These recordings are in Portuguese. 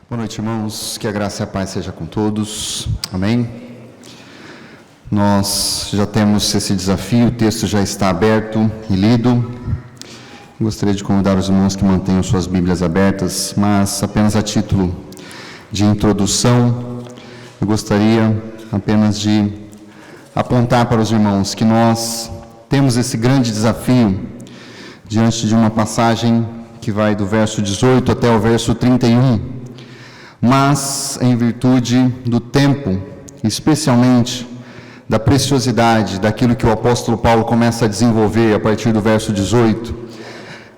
Boa noite, irmãos. Que a graça e a paz seja com todos. Amém? Nós já temos esse desafio, o texto já está aberto e lido. Gostaria de convidar os irmãos que mantenham suas Bíblias abertas, mas apenas a título de introdução, eu gostaria apenas de apontar para os irmãos que nós temos esse grande desafio diante de uma passagem que vai do verso 18 até o verso 31. Mas, em virtude do tempo, especialmente da preciosidade daquilo que o apóstolo Paulo começa a desenvolver a partir do verso 18,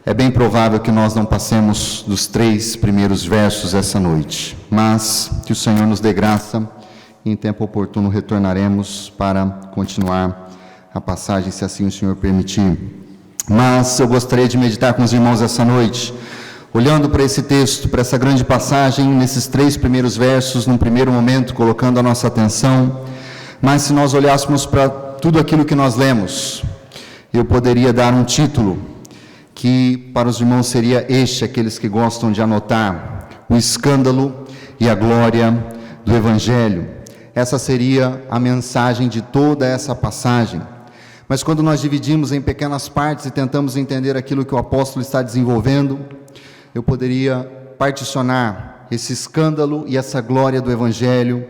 é bem provável que nós não passemos dos 3 primeiros versos essa noite, mas que o Senhor nos dê graça e em tempo oportuno retornaremos para continuar a passagem, se assim o Senhor permitir. Mas eu gostaria de meditar com os irmãos essa noite, olhando para esse texto, para essa grande passagem, nesses 3 primeiros versos, num primeiro momento, colocando a nossa atenção, mas se nós olhássemos para tudo aquilo que nós lemos, eu poderia dar um título, que para os irmãos seria este, aqueles que gostam de anotar, o escândalo e a glória do Evangelho. Essa seria a mensagem de toda essa passagem. Mas quando nós dividimos em pequenas partes e tentamos entender aquilo que o apóstolo está desenvolvendo, eu poderia particionar esse escândalo e essa glória do Evangelho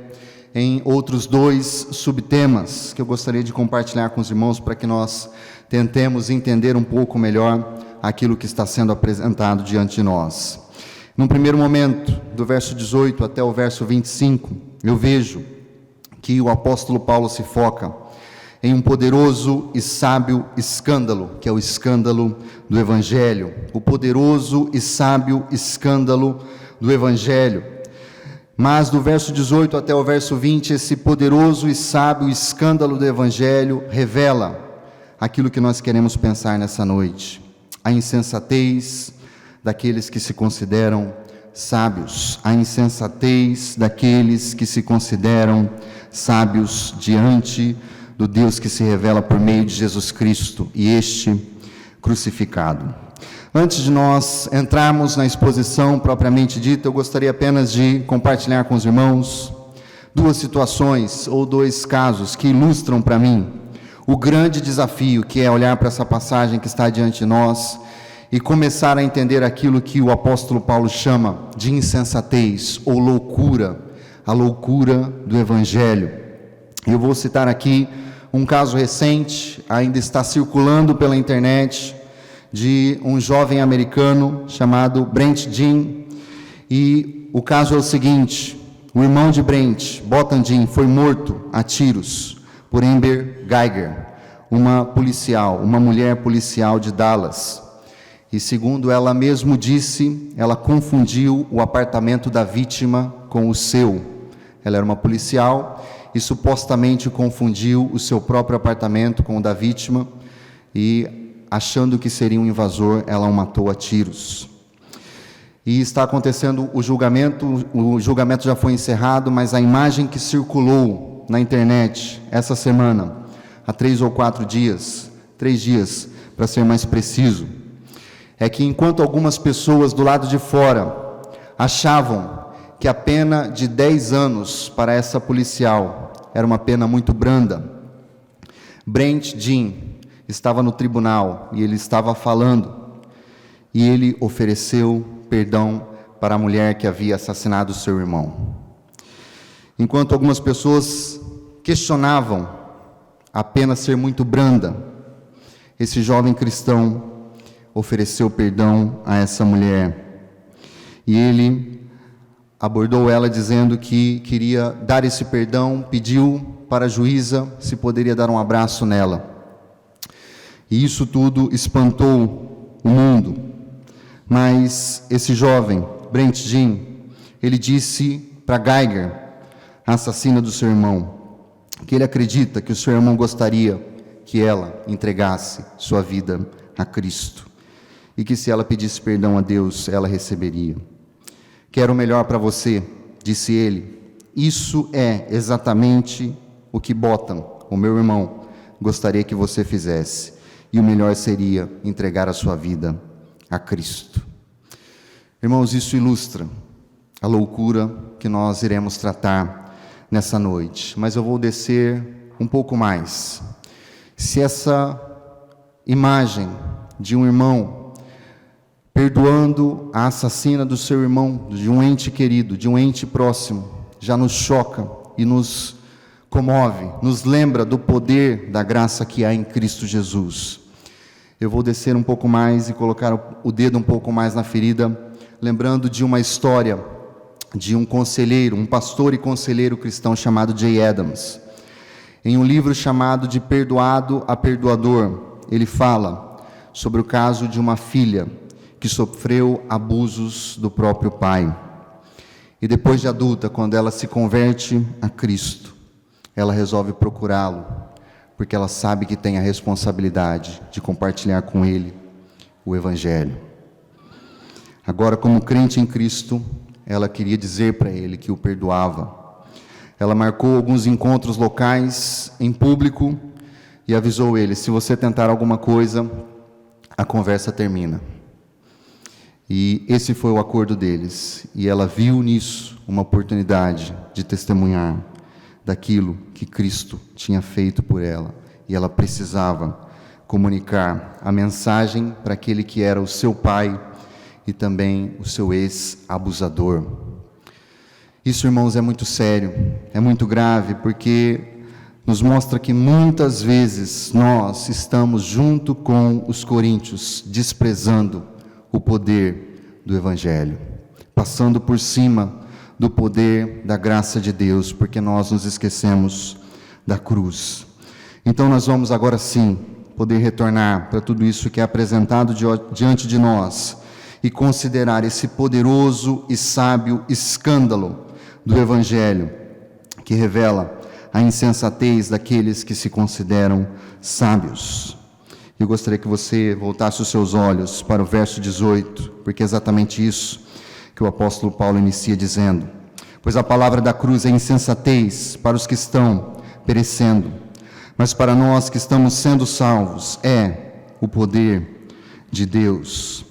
em outros 2 subtemas que eu gostaria de compartilhar com os irmãos para que nós tentemos entender um pouco melhor aquilo que está sendo apresentado diante de nós. Num primeiro momento, do verso 18 até o verso 25, eu vejo que o apóstolo Paulo se foca em um poderoso e sábio escândalo, que é o escândalo do Evangelho. O poderoso e sábio escândalo do Evangelho. Mas do verso 18 até o verso 20, esse poderoso e sábio escândalo do Evangelho revela aquilo que nós queremos pensar nessa noite. A insensatez daqueles que se consideram sábios. A insensatez daqueles que se consideram sábios diante do Deus que se revela por meio de Jesus Cristo e este crucificado. Antes de nós entrarmos na exposição propriamente dita, eu gostaria apenas de compartilhar com os irmãos 2 situações ou 2 casos que ilustram para mim o grande desafio que é olhar para essa passagem que está diante de nós e começar a entender aquilo que o apóstolo Paulo chama de insensatez ou loucura, a loucura do Evangelho. Eu vou citar aqui um caso recente, ainda está circulando pela internet, de um jovem americano chamado Brent Jean, e o caso é o seguinte: o irmão de Brent, Bothan Jean, foi morto a tiros por Amber Geiger, uma mulher policial de Dallas, e segundo ela mesmo disse, ela confundiu o apartamento da vítima com o seu. Ela era uma policial e supostamente confundiu o seu próprio apartamento com o da vítima e, achando que seria um invasor, ela o matou a tiros. E está acontecendo o julgamento já foi encerrado, mas a imagem que circulou na internet essa semana, há 3 ou 4 dias, 3 dias para ser mais preciso, é que enquanto algumas pessoas do lado de fora achavam que a pena de 10 anos para essa policial era uma pena muito branda, Brent Jean estava no tribunal e ele estava falando, e ele ofereceu perdão para a mulher que havia assassinado seu irmão. Enquanto algumas pessoas questionavam a pena ser muito branda, esse jovem cristão ofereceu perdão a essa mulher, e ele abordou ela dizendo que queria dar esse perdão, pediu para a juíza se poderia dar um abraço nela. E isso tudo espantou o mundo. Mas esse jovem, Brent Jean, ele disse para Geiger, a assassina do seu irmão, que ele acredita que o seu irmão gostaria que ela entregasse sua vida a Cristo, e que se ela pedisse perdão a Deus, ela receberia. Quero o melhor para você, disse ele. Isso é exatamente o que Bothan, o meu irmão, gostaria que você fizesse. E o melhor seria entregar a sua vida a Cristo. Irmãos, isso ilustra a loucura que nós iremos tratar nessa noite. Mas eu vou descer um pouco mais. Se essa imagem de um irmão perdoando a assassina do seu irmão, de um ente querido, de um ente próximo, já nos choca e nos comove, nos lembra do poder da graça que há em Cristo Jesus. Eu vou descer um pouco mais e colocar o dedo um pouco mais na ferida, lembrando de uma história de um conselheiro, um pastor e conselheiro cristão chamado Jay Adams. Em um livro chamado De Perdoado a Perdoador, ele fala sobre o caso de uma filha que sofreu abusos do próprio pai. E depois de adulta, quando ela se converte a Cristo, ela resolve procurá-lo, porque ela sabe que tem a responsabilidade de compartilhar com ele o Evangelho. Agora, como crente em Cristo, ela queria dizer para ele que o perdoava. Ela marcou alguns encontros locais em público e avisou ele: se você tentar alguma coisa, a conversa termina. E esse foi o acordo deles. E ela viu nisso uma oportunidade de testemunhar daquilo que Cristo tinha feito por ela. E ela precisava comunicar a mensagem para aquele que era o seu pai e também o seu ex-abusador. Isso, irmãos, é muito sério, é muito grave, porque nos mostra que muitas vezes nós estamos junto com os coríntios, desprezando o poder do Evangelho, passando por cima do poder da graça de Deus, porque nós nos esquecemos da cruz. Então nós vamos agora sim poder retornar para tudo isso que é apresentado diante de nós e considerar esse poderoso e sábio escândalo do Evangelho, que revela a insensatez daqueles que se consideram sábios. Eu gostaria que você voltasse os seus olhos para o verso 18, porque é exatamente isso que o apóstolo Paulo inicia dizendo: pois a palavra da cruz é insensatez para os que estão perecendo, mas para nós que estamos sendo salvos é o poder de Deus.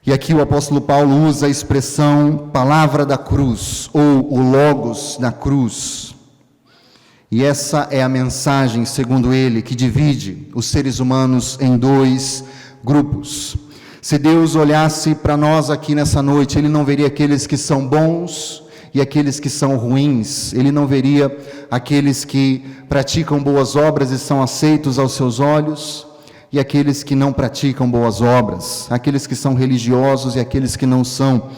E aqui o apóstolo Paulo usa a expressão palavra da cruz, ou o logos da cruz. E essa é a mensagem, segundo ele, que divide os seres humanos em dois grupos. Se Deus olhasse para nós aqui nessa noite, Ele não veria aqueles que são bons e aqueles que são ruins. Ele não veria aqueles que praticam boas obras e são aceitos aos seus olhos, e aqueles que não praticam boas obras, aqueles que são religiosos e aqueles que não são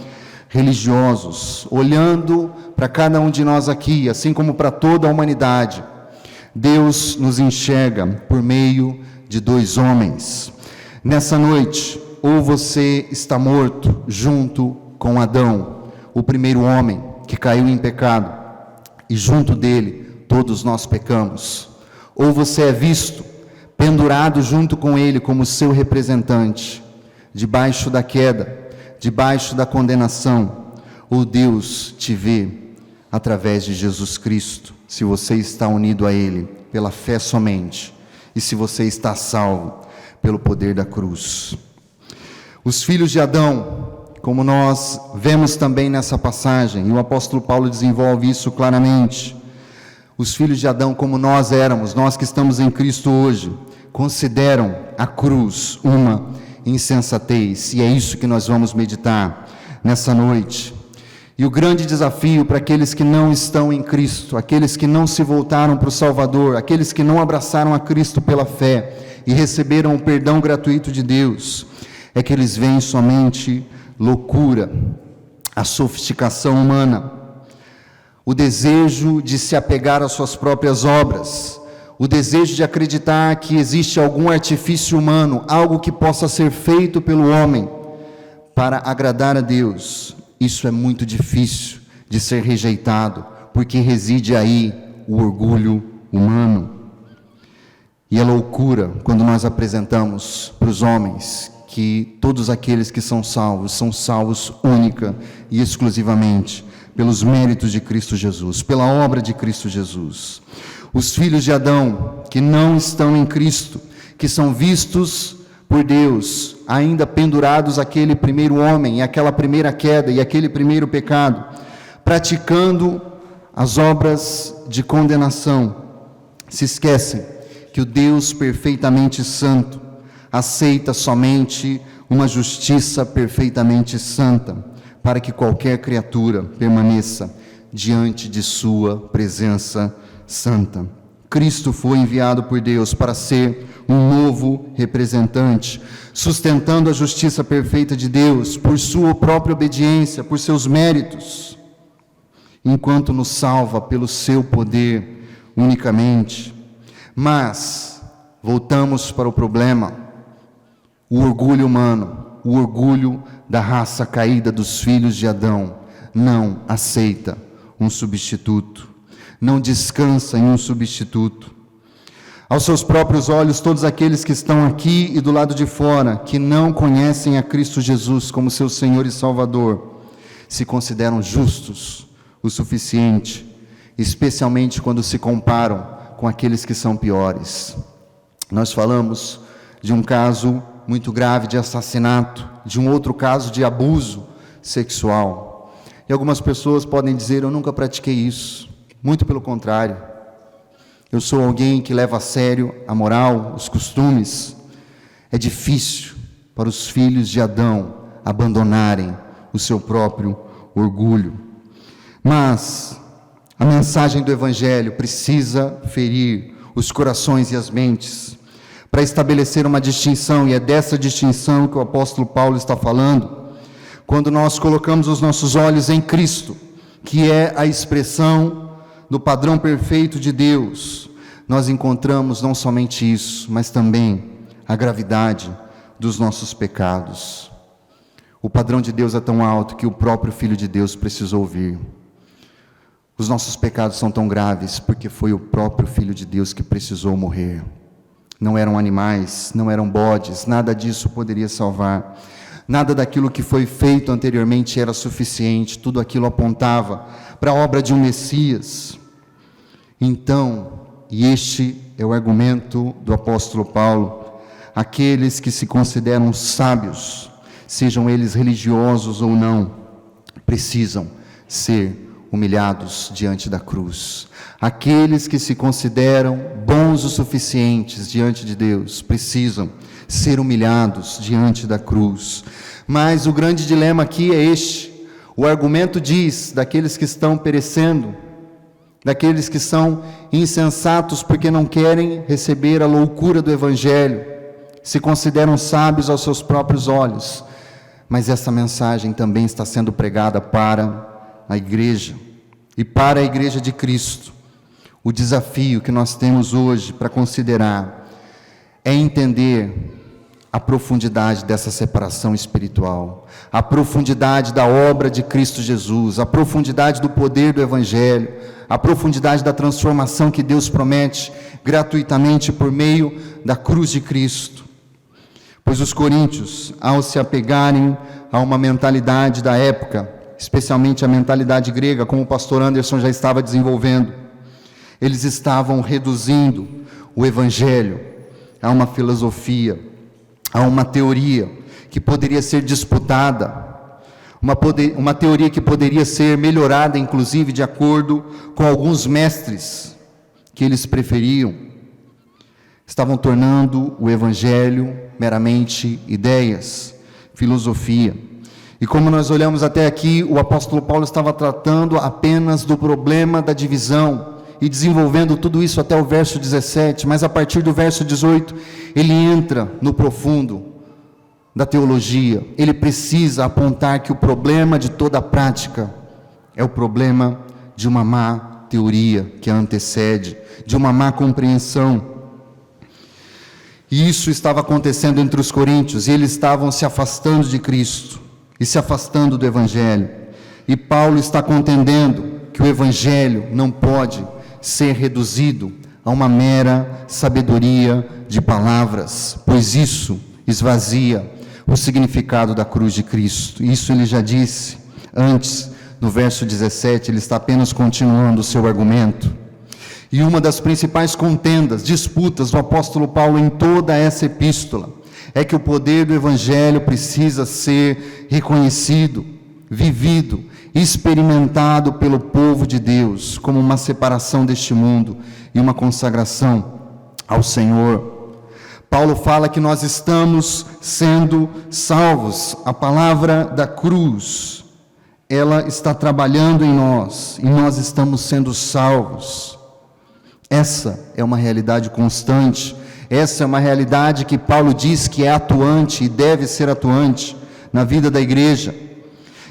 religiosos. Olhando para cada um de nós aqui, assim como para toda a humanidade, Deus nos enxerga por meio de dois homens. Nessa noite, ou você está morto junto com Adão, o primeiro homem que caiu em pecado, e junto dele todos nós pecamos, ou você é visto pendurado junto com ele como seu representante, debaixo da queda, debaixo da condenação, ou Deus te vê através de Jesus Cristo, se você está unido a Ele pela fé somente, e se você está salvo pelo poder da cruz. Os filhos de Adão, como nós vemos também nessa passagem, e o apóstolo Paulo desenvolve isso claramente, os filhos de Adão, como nós éramos, nós que estamos em Cristo hoje, consideram a cruz uma insensatez, e é isso que nós vamos meditar nessa noite. E o grande desafio para aqueles que não estão em Cristo, aqueles que não se voltaram para o Salvador, aqueles que não abraçaram a Cristo pela fé e receberam o perdão gratuito de Deus, é que eles veem somente loucura, a sofisticação humana, o desejo de se apegar às suas próprias obras, o desejo de acreditar que existe algum artifício humano, algo que possa ser feito pelo homem para agradar a Deus. Isso é muito difícil de ser rejeitado, porque reside aí o orgulho humano. E é loucura quando nós apresentamos para os homens que todos aqueles que são salvos única e exclusivamente pelos méritos de Cristo Jesus, pela obra de Cristo Jesus. Os filhos de Adão que não estão em Cristo, que são vistos por Deus, ainda pendurados àquele primeiro homem, àquela primeira queda e aquele primeiro pecado, praticando as obras de condenação, se esquecem que o Deus perfeitamente santo aceita somente uma justiça perfeitamente santa, para que qualquer criatura permaneça diante de sua presença santa. Cristo foi enviado por Deus para ser um novo representante, sustentando a justiça perfeita de Deus por sua própria obediência, por seus méritos, enquanto nos salva pelo seu poder unicamente. Mas voltamos para o problema: o orgulho humano, o orgulho da raça caída dos filhos de Adão, não aceita um substituto, não descansa em um substituto. Aos seus próprios olhos, todos aqueles que estão aqui e do lado de fora, que não conhecem a Cristo Jesus como seu Senhor e Salvador, se consideram justos o suficiente, especialmente quando se comparam com aqueles que são piores. Nós falamos de um caso muito grave de assassinato, de um outro caso de abuso sexual. E algumas pessoas podem dizer: eu nunca pratiquei isso. Muito pelo contrário. Eu sou alguém que leva a sério a moral, os costumes. É difícil para os filhos de Adão abandonarem o seu próprio orgulho. Mas a mensagem do Evangelho precisa ferir os corações e as mentes, para estabelecer uma distinção, e é dessa distinção que o apóstolo Paulo está falando, quando nós colocamos os nossos olhos em Cristo, que é a expressão do padrão perfeito de Deus. Nós encontramos não somente isso, mas também a gravidade dos nossos pecados. O padrão de Deus é tão alto que o próprio Filho de Deus precisou vir. Os nossos pecados são tão graves porque foi o próprio Filho de Deus que precisou morrer. Não eram animais, não eram bodes, nada disso poderia salvar. Nada daquilo que foi feito anteriormente era suficiente, tudo aquilo apontava para a obra de um Messias. Então, e este é o argumento do apóstolo Paulo, aqueles que se consideram sábios, sejam eles religiosos ou não, precisam ser humilhados diante da cruz. Aqueles que se consideram bons o suficientes diante de Deus, precisam ser humilhados diante da cruz. Mas o grande dilema aqui é este: o argumento diz daqueles que estão perecendo, daqueles que são insensatos porque não querem receber a loucura do Evangelho, se consideram sábios aos seus próprios olhos, mas essa mensagem também está sendo pregada para a igreja e para a igreja de Cristo. O desafio que nós temos hoje para considerar é entender a profundidade dessa separação espiritual, a profundidade da obra de Cristo Jesus, a profundidade do poder do Evangelho, a profundidade da transformação que Deus promete gratuitamente por meio da cruz de Cristo. Pois os coríntios, ao se apegarem a uma mentalidade da época, especialmente a mentalidade grega, como o pastor Anderson já estava desenvolvendo, eles estavam reduzindo o Evangelho a uma filosofia, a uma teoria que poderia ser disputada, uma teoria que poderia ser melhorada, inclusive, de acordo com alguns mestres que eles preferiam. Estavam tornando o Evangelho meramente ideias, filosofia. E como nós olhamos até aqui, o apóstolo Paulo estava tratando apenas do problema da divisão e desenvolvendo tudo isso até o verso 17, mas a partir do verso 18, ele entra no profundo da teologia. Ele precisa apontar que o problema de toda a prática é o problema de uma má teoria que a antecede, de uma má compreensão. E isso estava acontecendo entre os coríntios, e eles estavam se afastando de Cristo e se afastando do Evangelho. E Paulo está contendendo que o Evangelho não pode ser reduzido a uma mera sabedoria de palavras, pois isso esvazia o significado da cruz de Cristo. Isso ele já disse antes, no verso 17, ele está apenas continuando o seu argumento. E uma das principais contendas, disputas do apóstolo Paulo em toda essa epístola, é que o poder do Evangelho precisa ser reconhecido, vivido, experimentado pelo povo de Deus, como uma separação deste mundo e uma consagração ao Senhor. Paulo fala que nós estamos sendo salvos. A palavra da cruz, ela está trabalhando em nós e nós estamos sendo salvos. Essa é uma realidade constante. Essa é uma realidade que Paulo diz que é atuante e deve ser atuante na vida da igreja.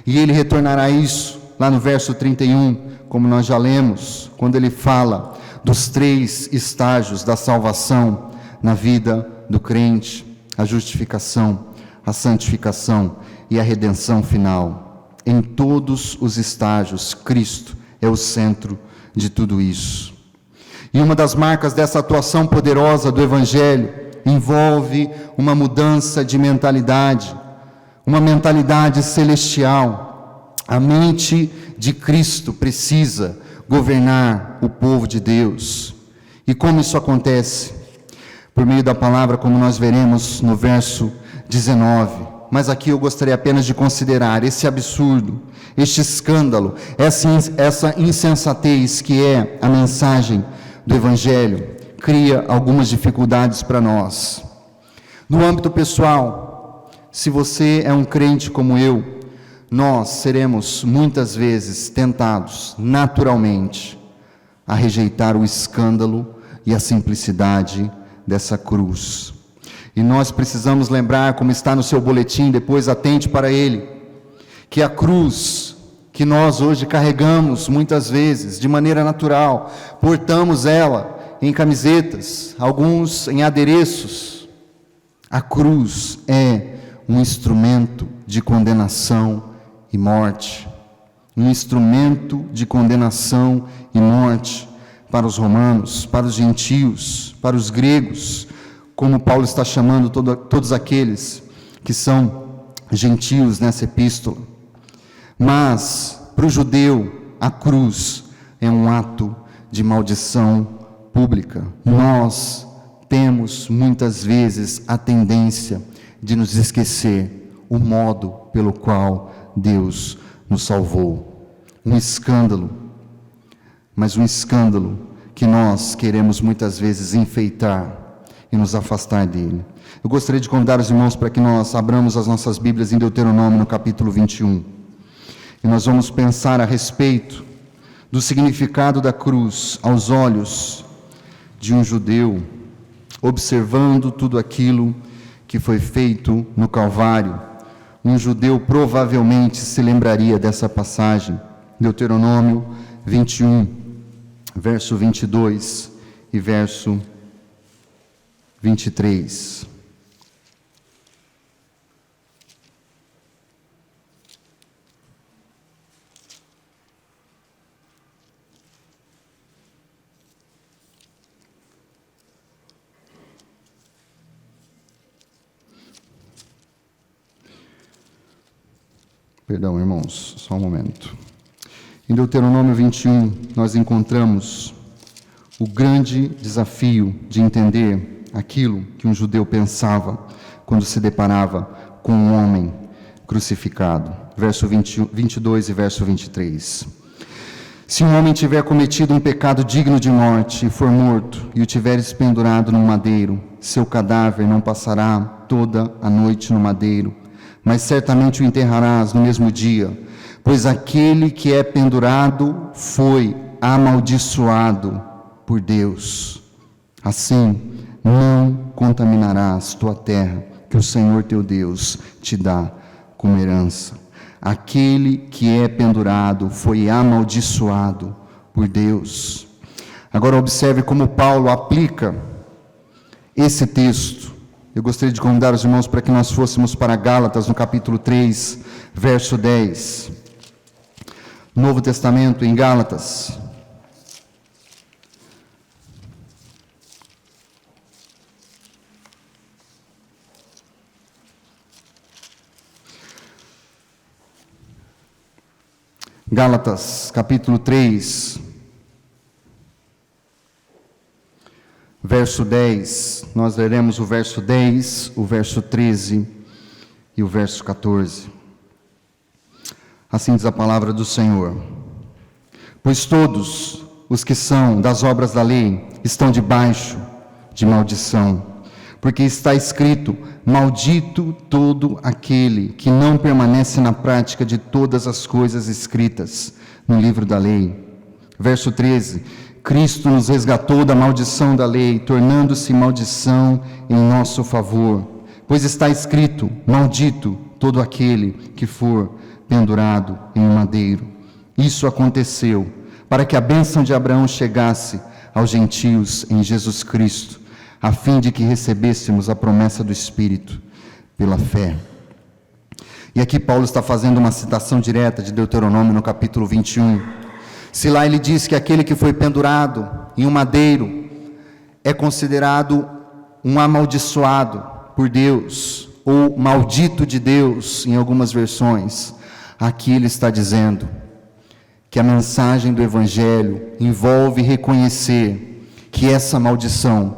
E ele retornará a isso lá no verso 31, como nós já lemos, quando ele fala dos 3 estágios da salvação na vida do crente: a justificação, a santificação e a redenção final. Em todos os estágios, Cristo é o centro de tudo isso. E uma das marcas dessa atuação poderosa do Evangelho envolve uma mudança de mentalidade, uma mentalidade celestial. A mente de Cristo precisa governar o povo de Deus. E como isso acontece? Por meio da palavra, como nós veremos no verso 19. Mas aqui eu gostaria apenas de considerar esse absurdo, este escândalo, essa insensatez que é a mensagem do Evangelho, cria algumas dificuldades para nós. No âmbito pessoal, se você é um crente como eu, nós seremos muitas vezes tentados, naturalmente, a rejeitar o escândalo e a simplicidade dessa cruz. E nós precisamos lembrar, como está no seu boletim, depois atente para ele, que a cruz que nós hoje carregamos muitas vezes de maneira natural, portamos ela em camisetas, alguns em adereços. A cruz é um instrumento de condenação e morte, um instrumento de condenação e morte para os romanos, para os gentios, para os gregos, como Paulo está chamando todos aqueles que são gentios nessa epístola. Mas, para o judeu, a cruz é um ato de maldição pública. Nós temos, muitas vezes, a tendência de nos esquecer o modo pelo qual Deus nos salvou. Um escândalo, mas um escândalo que nós queremos muitas vezes enfeitar e nos afastar dele. Eu gostaria de convidar os irmãos para que nós abramos as nossas Bíblias em Deuteronômio, no capítulo 21. E nós vamos pensar a respeito do significado da cruz aos olhos de um judeu, observando tudo aquilo que foi feito no Calvário. Um judeu provavelmente se lembraria dessa passagem, Deuteronômio 21, verso 22 e verso 23. Perdão, irmãos, só um momento. Em Deuteronômio 21, nós encontramos o grande desafio de entender aquilo que um judeu pensava quando se deparava com um homem crucificado. Verso 22 e verso 23. Se um homem tiver cometido um pecado digno de morte e for morto, e o tiveres pendurado num madeiro, seu cadáver não passará toda a noite no madeiro, mas certamente o enterrarás no mesmo dia, pois aquele que é pendurado foi amaldiçoado por Deus. Assim, não contaminarás tua terra, que o Senhor teu Deus te dá como herança. Aquele que é pendurado foi amaldiçoado por Deus. Agora observe como Paulo aplica esse texto. Eu gostaria de convidar os irmãos para que nós fôssemos para Gálatas, no capítulo 3, verso 10. Novo Testamento, em Gálatas. Gálatas, capítulo 3, verso 10. Nós leremos o verso 10, o verso 13 e o verso 14. Assim diz a palavra do Senhor: pois todos os que são das obras da lei estão debaixo de maldição, porque está escrito: maldito todo aquele que não permanece na prática de todas as coisas escritas no livro da lei. Verso 13: Cristo nos resgatou da maldição da lei, tornando-se maldição em nosso favor, pois está escrito: maldito todo aquele que for pendurado em um madeiro. Isso aconteceu para que a bênção de Abraão chegasse aos gentios em Jesus Cristo, a fim de que recebêssemos a promessa do Espírito pela fé. E aqui Paulo está fazendo uma citação direta de Deuteronômio no capítulo 21. Se lá ele diz que aquele que foi pendurado em um madeiro é considerado um amaldiçoado por Deus, ou maldito de Deus, em algumas versões, aqui ele está dizendo que a mensagem do Evangelho envolve reconhecer que essa maldição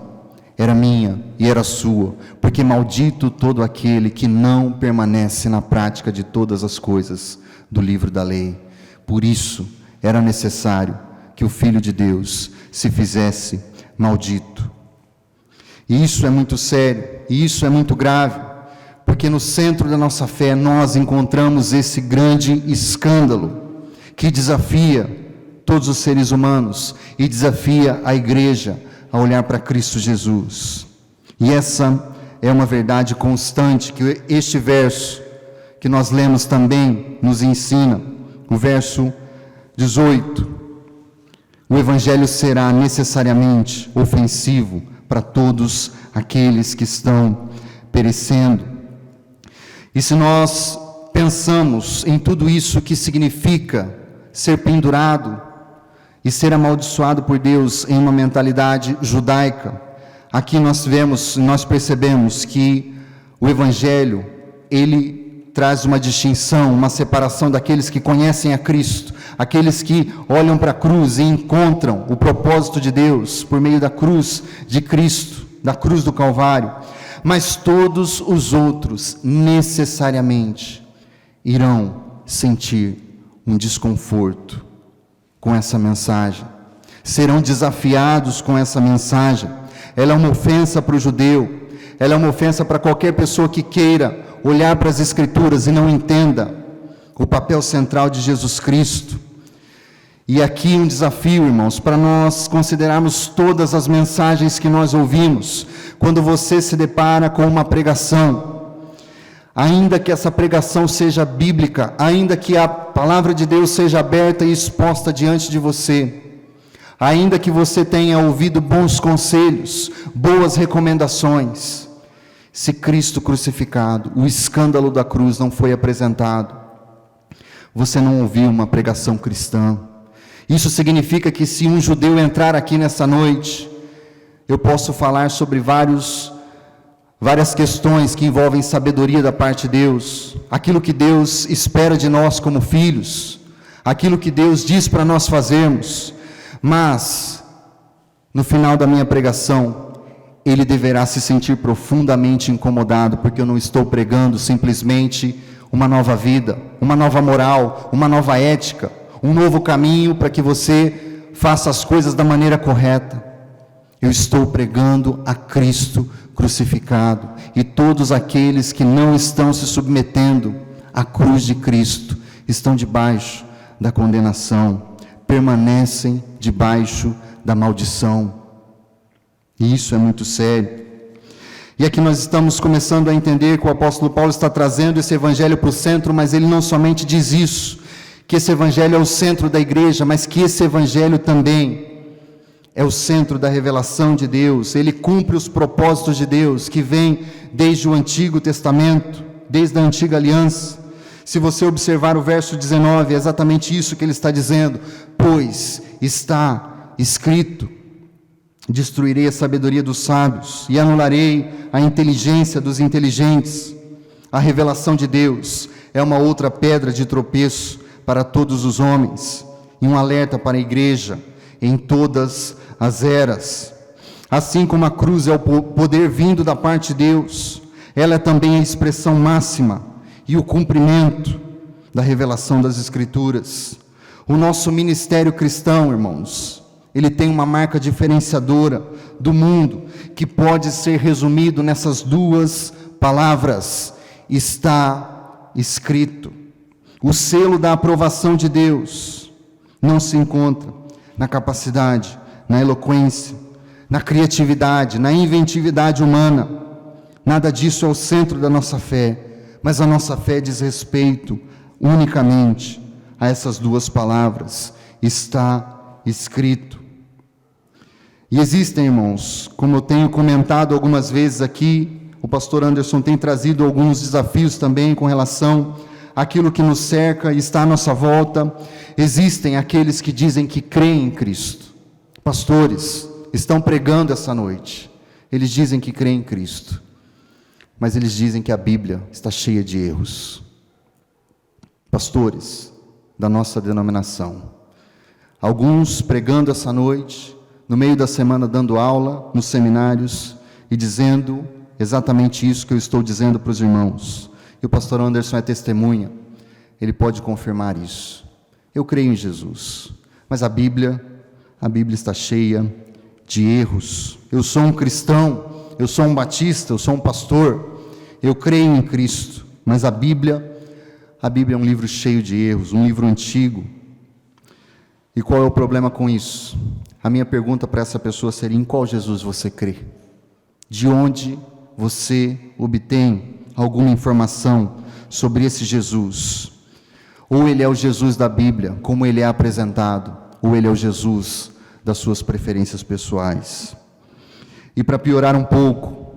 era minha e era sua, porque maldito todo aquele que não permanece na prática de todas as coisas do livro da lei. Por isso, era necessário que o Filho de Deus se fizesse maldito. E isso é muito sério, e isso é muito grave, porque no centro da nossa fé nós encontramos esse grande escândalo que desafia todos os seres humanos e desafia a igreja a olhar para Cristo Jesus. E essa é uma verdade constante que este verso que nós lemos também nos ensina, o verso 18: o Evangelho será necessariamente ofensivo para todos aqueles que estão perecendo. E se nós pensamos em tudo isso que significa ser pendurado e ser amaldiçoado por Deus em uma mentalidade judaica, aqui nós percebemos que o Evangelho, ele traz uma distinção, uma separação daqueles que conhecem a Cristo, aqueles que olham para a cruz e encontram o propósito de Deus por meio da cruz de Cristo, da cruz do Calvário. Mas todos os outros necessariamente irão sentir um desconforto com essa mensagem, serão desafiados com essa mensagem. Ela é uma ofensa para o judeu, ela é uma ofensa para qualquer pessoa que queira olhar para as Escrituras e não entenda o papel central de Jesus Cristo. E aqui um desafio, irmãos, para nós considerarmos todas as mensagens que nós ouvimos. Quando você se depara com uma pregação, ainda que essa pregação seja bíblica, ainda que a palavra de Deus seja aberta e exposta diante de você, ainda que você tenha ouvido bons conselhos, boas recomendações, se Cristo crucificado, o escândalo da cruz não foi apresentado, você não ouviu uma pregação cristã. Isso significa que se um judeu entrar aqui nessa noite, eu posso falar sobre várias questões que envolvem sabedoria da parte de Deus, aquilo que Deus espera de nós como filhos, aquilo que Deus diz para nós fazermos, mas no final da minha pregação, ele deverá se sentir profundamente incomodado, porque eu não estou pregando simplesmente uma nova vida, uma nova moral, uma nova ética, um novo caminho para que você faça as coisas da maneira correta. Eu estou pregando a Cristo crucificado, e todos aqueles que não estão se submetendo à cruz de Cristo estão debaixo da condenação, permanecem debaixo da maldição. E isso é muito sério. E aqui nós estamos começando a entender que o apóstolo Paulo está trazendo esse evangelho para o centro, mas ele não somente diz isso, que esse evangelho é o centro da igreja, mas que esse evangelho também é o centro da revelação de Deus. Ele cumpre os propósitos de Deus, que vem desde o Antigo Testamento, desde a Antiga Aliança. Se você observar o verso 19, é exatamente isso que ele está dizendo: pois está escrito, destruirei a sabedoria dos sábios e anularei a inteligência dos inteligentes. A revelação de Deus é uma outra pedra de tropeço para todos os homens, e um alerta para a igreja em todas as eras. Assim como a cruz é o poder vindo da parte de Deus, ela é também a expressão máxima e o cumprimento da revelação das Escrituras. O nosso ministério cristão, irmãos, ele tem uma marca diferenciadora do mundo, que pode ser resumido nessas duas palavras: está escrito. O selo da aprovação de Deus não se encontra na capacidade, na eloquência, na criatividade, na inventividade humana. Nada disso é o centro da nossa fé, mas a nossa fé diz respeito unicamente a essas duas palavras: está escrito. E existem, irmãos, como eu tenho comentado algumas vezes aqui, o pastor Anderson tem trazido alguns desafios também com relação àquilo que nos cerca e está à nossa volta. Existem aqueles que dizem que creem em Cristo. Pastores estão pregando essa noite, eles dizem que creem em Cristo, mas eles dizem que a Bíblia está cheia de erros. Pastores da nossa denominação, alguns pregando essa noite, no meio da semana dando aula nos seminários e dizendo exatamente isso que eu estou dizendo para os irmãos. E o pastor Anderson é testemunha, ele pode confirmar isso. Eu creio em Jesus, mas a Bíblia está cheia de erros. Eu sou um cristão, eu sou um batista, eu sou um pastor, eu creio em Cristo, mas a Bíblia é um livro cheio de erros, um livro antigo. E qual é o problema com isso? A minha pergunta para essa pessoa seria: em qual Jesus você crê? De onde você obtém alguma informação sobre esse Jesus? Ou ele é o Jesus da Bíblia, como ele é apresentado, ou ele é o Jesus das suas preferências pessoais? E para piorar um pouco,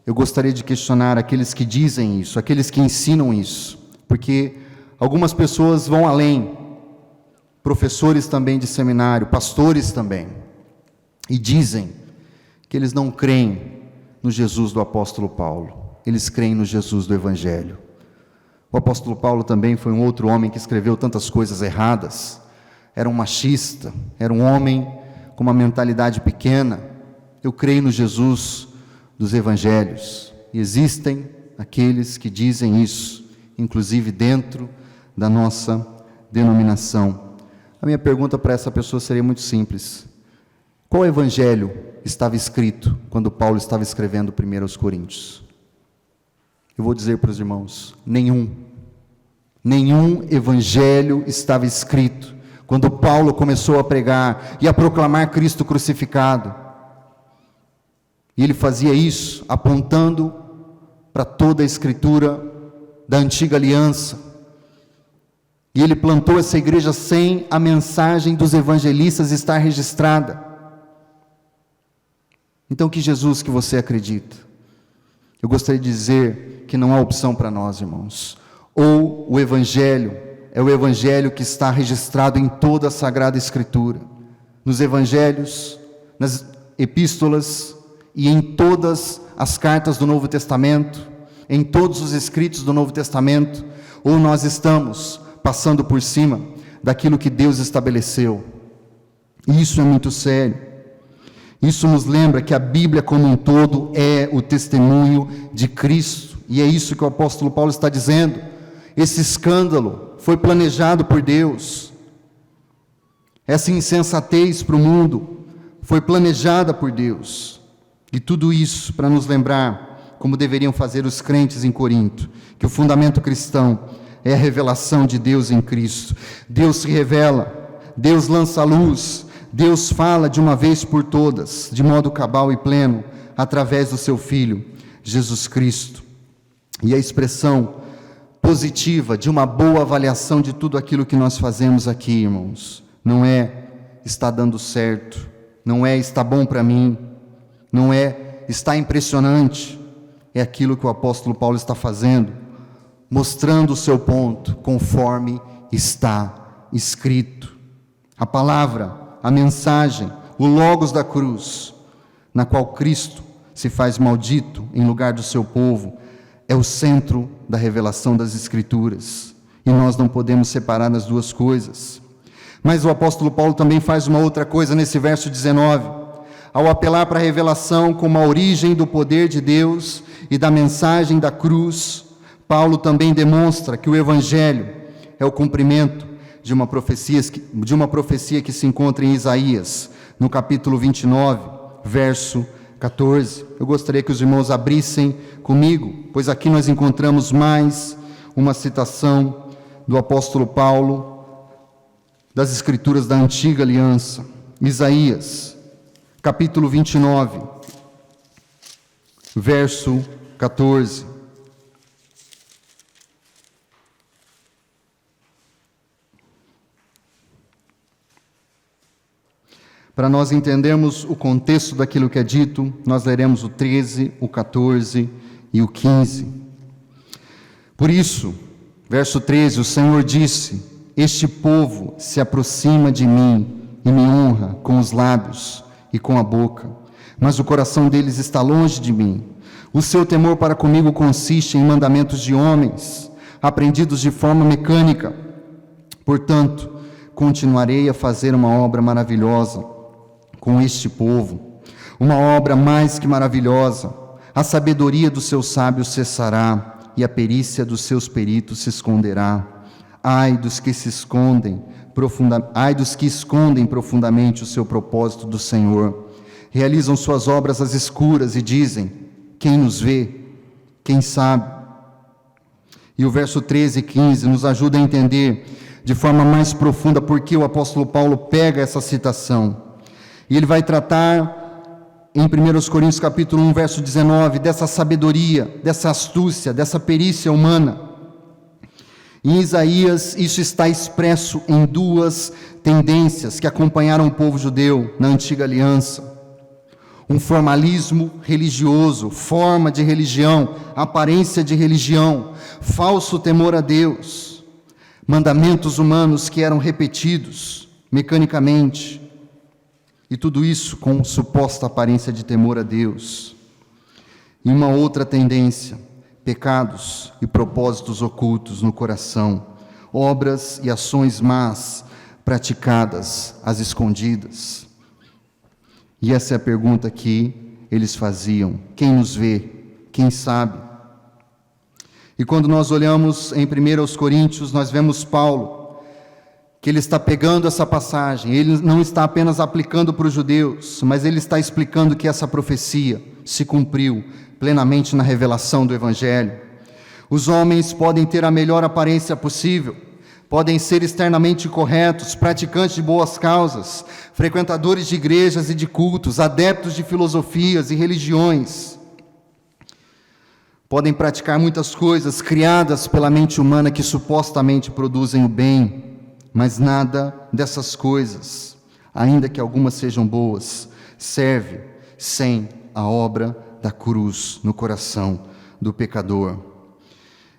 eu gostaria de questionar aqueles que dizem isso, aqueles que ensinam isso, porque algumas pessoas vão além, professores também de seminário, pastores também, e dizem que eles não creem no Jesus do apóstolo Paulo, eles creem no Jesus do Evangelho. O apóstolo Paulo também foi um outro homem que escreveu tantas coisas erradas, era um machista, era um homem com uma mentalidade pequena. Eu creio no Jesus dos Evangelhos, e existem aqueles que dizem isso, inclusive dentro da nossa denominação. A minha pergunta para essa pessoa seria muito simples: qual evangelho estava escrito quando Paulo estava escrevendo 1 aos Coríntios? Eu vou dizer para os irmãos: nenhum evangelho estava escrito quando Paulo começou a pregar e a proclamar Cristo crucificado. E ele fazia isso apontando para toda a Escritura da antiga aliança. E ele plantou essa igreja sem a mensagem dos evangelistas estar registrada. Então, que Jesus que você acredita? Eu gostaria de dizer que não há opção para nós, irmãos. Ou o evangelho é o evangelho que está registrado em toda a Sagrada Escritura, nos evangelhos, nas epístolas e em todas as cartas do Novo Testamento, em todos os escritos do Novo Testamento, ou nós estamos passando por cima daquilo que Deus estabeleceu. Isso é muito sério. Isso nos lembra que a Bíblia como um todo é o testemunho de Cristo, e é isso que o apóstolo Paulo está dizendo. Esse escândalo foi planejado por Deus, essa insensatez para o mundo foi planejada por Deus, e tudo isso para nos lembrar como deveriam fazer os crentes em Corinto, que o fundamento cristão é a revelação de Deus em Cristo. Deus se revela, Deus lança a luz, Deus fala de uma vez por todas, de modo cabal e pleno, através do seu Filho, Jesus Cristo. E a expressão positiva de uma boa avaliação de tudo aquilo que nós fazemos aqui, irmãos, não é está dando certo, não é está bom para mim, não é está impressionante, é aquilo que o apóstolo Paulo está fazendo, mostrando o seu ponto, conforme está escrito. A palavra, a mensagem, o logos da cruz, na qual Cristo se faz maldito em lugar do seu povo, é o centro da revelação das Escrituras, e nós não podemos separar as duas coisas. Mas o apóstolo Paulo também faz uma outra coisa nesse verso 19, Ao apelar para a revelação como a origem do poder de Deus e da mensagem da cruz, Paulo também demonstra que o Evangelho é o cumprimento de uma profecia que se encontra em Isaías, no capítulo 29, verso 14. Eu gostaria que os irmãos abrissem comigo, pois aqui nós encontramos mais uma citação do apóstolo Paulo das Escrituras da Antiga Aliança. Isaías, capítulo 29, verso 14. Para nós entendermos o contexto daquilo que é dito, nós leremos o 13, o 14 e o 15. Por isso, verso 13, o Senhor disse: este povo se aproxima de mim e me honra com os lábios e com a boca, mas o coração deles está longe de mim. O seu temor para comigo consiste em mandamentos de homens, aprendidos de forma mecânica. Portanto, continuarei a fazer uma obra maravilhosa com este povo, uma obra mais que maravilhosa. A sabedoria dos seus sábios cessará, e a perícia dos seus peritos se esconderá. Ai dos que escondem profundamente o seu propósito do Senhor. Realizam suas obras às escuras e dizem: quem nos vê? Quem sabe? E o verso 13 e 15 nos ajuda a entender de forma mais profunda por que o apóstolo Paulo pega essa citação. E ele vai tratar em 1 Coríntios capítulo 1, verso 19, dessa sabedoria, dessa astúcia, dessa perícia humana. Em Isaías, isso está expresso em duas tendências que acompanharam o povo judeu na Antiga Aliança. Um formalismo religioso, forma de religião, aparência de religião, falso temor a Deus, mandamentos humanos que eram repetidos mecanicamente, e tudo isso com suposta aparência de temor a Deus. E uma outra tendência, pecados e propósitos ocultos no coração, obras e ações más praticadas às escondidas. E essa é a pergunta que eles faziam: quem nos vê? Quem sabe? E quando nós olhamos em 1 Coríntios, nós vemos Paulo, que ele está pegando essa passagem, ele não está apenas aplicando para os judeus, mas ele está explicando que essa profecia se cumpriu plenamente na revelação do Evangelho. Os homens podem ter a melhor aparência possível, podem ser externamente corretos, praticantes de boas causas, frequentadores de igrejas e de cultos, adeptos de filosofias e religiões. Podem praticar muitas coisas criadas pela mente humana que supostamente produzem o bem, mas nada dessas coisas, ainda que algumas sejam boas, serve sem a obra da cruz no coração do pecador.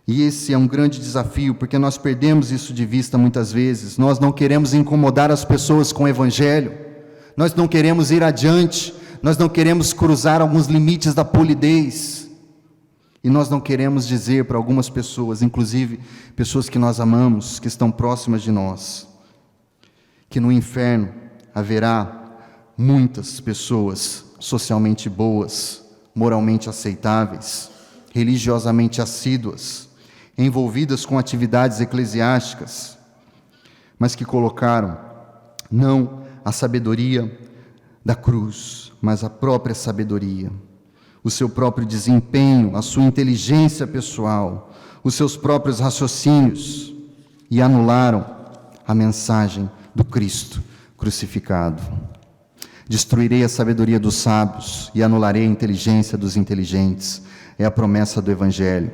E esse é um grande desafio, porque nós perdemos isso de vista muitas vezes. Nós não queremos incomodar as pessoas com o Evangelho, nós não queremos ir adiante, nós não queremos cruzar alguns limites da polidez, e nós não queremos dizer para algumas pessoas, inclusive pessoas que nós amamos, que estão próximas de nós, que no inferno haverá muitas pessoas socialmente boas, moralmente aceitáveis, religiosamente assíduas, envolvidas com atividades eclesiásticas, mas que colocaram não a sabedoria da cruz, mas a própria sabedoria, o seu próprio desempenho, a sua inteligência pessoal, os seus próprios raciocínios, e anularam a mensagem do Cristo crucificado. Destruirei a sabedoria dos sábios e anularei a inteligência dos inteligentes. É a promessa do Evangelho.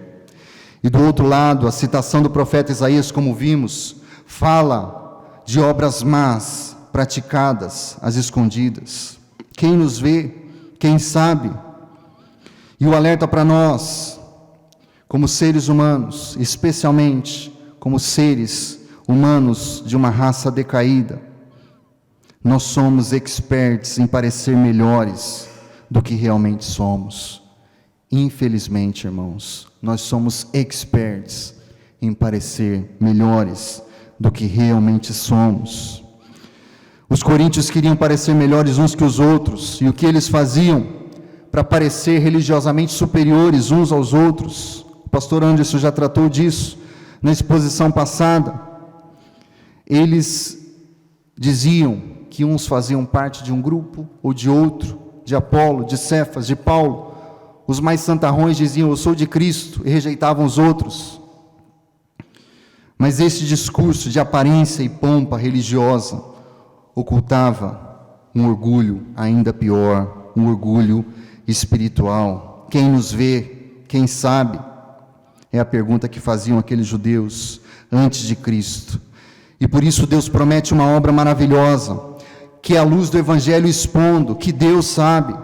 E do outro lado, a citação do profeta Isaías, como vimos, fala de obras más praticadas às escondidas. Quem nos vê? Quem sabe? E o alerta para nós, como seres humanos, especialmente como seres humanos de uma raça decaída, nós somos experts em parecer melhores do que realmente somos. Infelizmente, irmãos, nós somos experts em parecer melhores do que realmente somos. Os coríntios queriam parecer melhores uns que os outros, e o que eles faziam para parecer religiosamente superiores uns aos outros? O pastor Anderson já tratou disso na exposição passada. Eles diziam que uns faziam parte de um grupo ou de outro, de Apolo, de Cefas, de Paulo. Os mais santarrões diziam: eu sou de Cristo, e rejeitavam os outros. Mas esse discurso de aparência e pompa religiosa ocultava um orgulho ainda pior, um orgulho espiritual. Quem nos vê, quem sabe? É a pergunta que faziam aqueles judeus antes de Cristo. E por isso Deus promete uma obra maravilhosa, que é a luz do Evangelho expondo, que Deus sabe,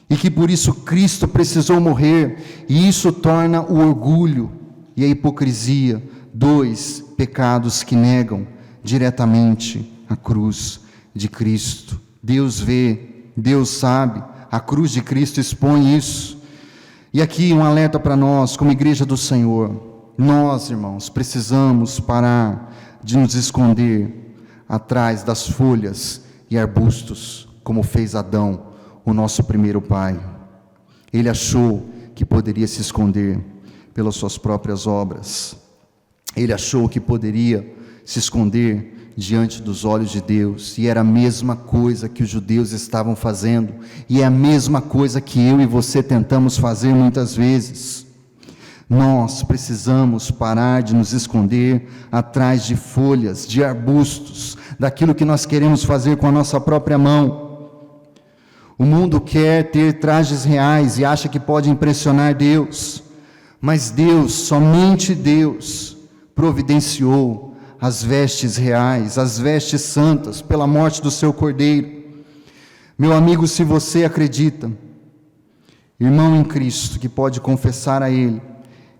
e que por isso Cristo precisou morrer, e isso torna o orgulho e a hipocrisia dois pecados que negam diretamente a cruz de Cristo. Deus vê, Deus sabe, a cruz de Cristo expõe isso. E aqui um alerta para nós, como igreja do Senhor. Nós, irmãos, precisamos parar de nos esconder atrás das folhas e arbustos, como fez Adão, o nosso primeiro pai. Ele achou que poderia se esconder pelas suas próprias obras. Ele achou que poderia se esconder diante dos olhos de Deus, e era a mesma coisa que os judeus estavam fazendo, e é a mesma coisa que eu e você tentamos fazer muitas vezes. Nós precisamos parar de nos esconder atrás de folhas, de arbustos, daquilo que nós queremos fazer com a nossa própria mão. O mundo quer ter trajes reais e acha que pode impressionar Deus, mas Deus, somente Deus, providenciou as vestes reais, as vestes santas, pela morte do seu Cordeiro. Meu amigo, se você acredita, irmão em Cristo, que pode confessar a Ele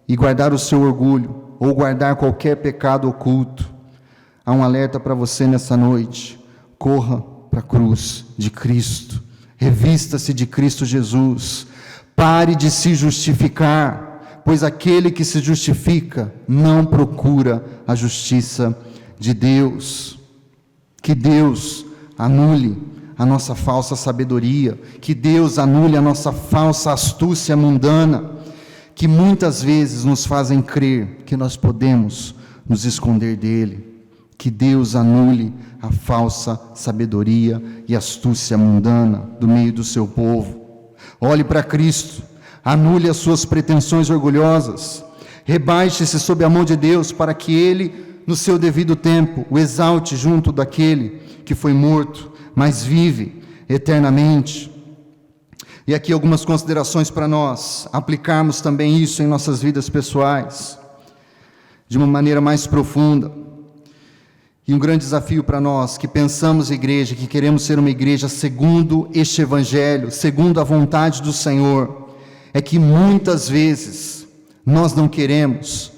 e guardar o seu orgulho, ou guardar qualquer pecado oculto, há um alerta para você nessa noite: corra para a cruz de Cristo, revista-se de Cristo Jesus, pare de se justificar, pois aquele que se justifica não procura a justiça de Deus. Que Deus anule a nossa falsa sabedoria, que Deus anule a nossa falsa astúcia mundana, que muitas vezes nos fazem crer que nós podemos nos esconder dele. Que Deus anule a falsa sabedoria e astúcia mundana do meio do seu povo. Olhe para Cristo, anule as suas pretensões orgulhosas, rebaixe-se sob a mão de Deus, para que Ele, no seu devido tempo, o exalte junto daquele que foi morto, mas vive eternamente. E aqui algumas considerações para nós aplicarmos também isso em nossas vidas pessoais, de uma maneira mais profunda. E um grande desafio para nós, que pensamos igreja, que queremos ser uma igreja segundo este Evangelho, segundo a vontade do Senhor, é que muitas vezes nós não queremos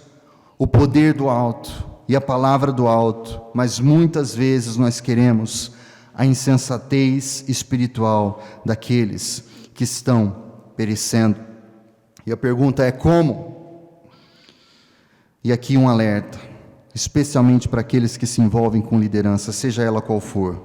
o poder do alto e a palavra do alto, mas muitas vezes nós queremos a insensatez espiritual daqueles que estão perecendo. E a pergunta é: como? E aqui um alerta, especialmente para aqueles que se envolvem com liderança, seja ela qual for.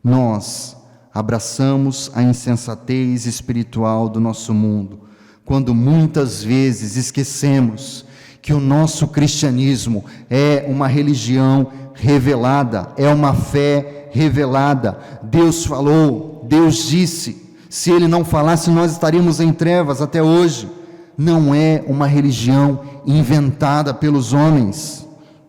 Nós abraçamos a insensatez espiritual do nosso mundo, quando muitas vezes esquecemos que o nosso cristianismo é uma religião revelada, é uma fé revelada. Deus falou, Deus disse. Se Ele não falasse, nós estaríamos em trevas até hoje. Não é uma religião inventada pelos homens.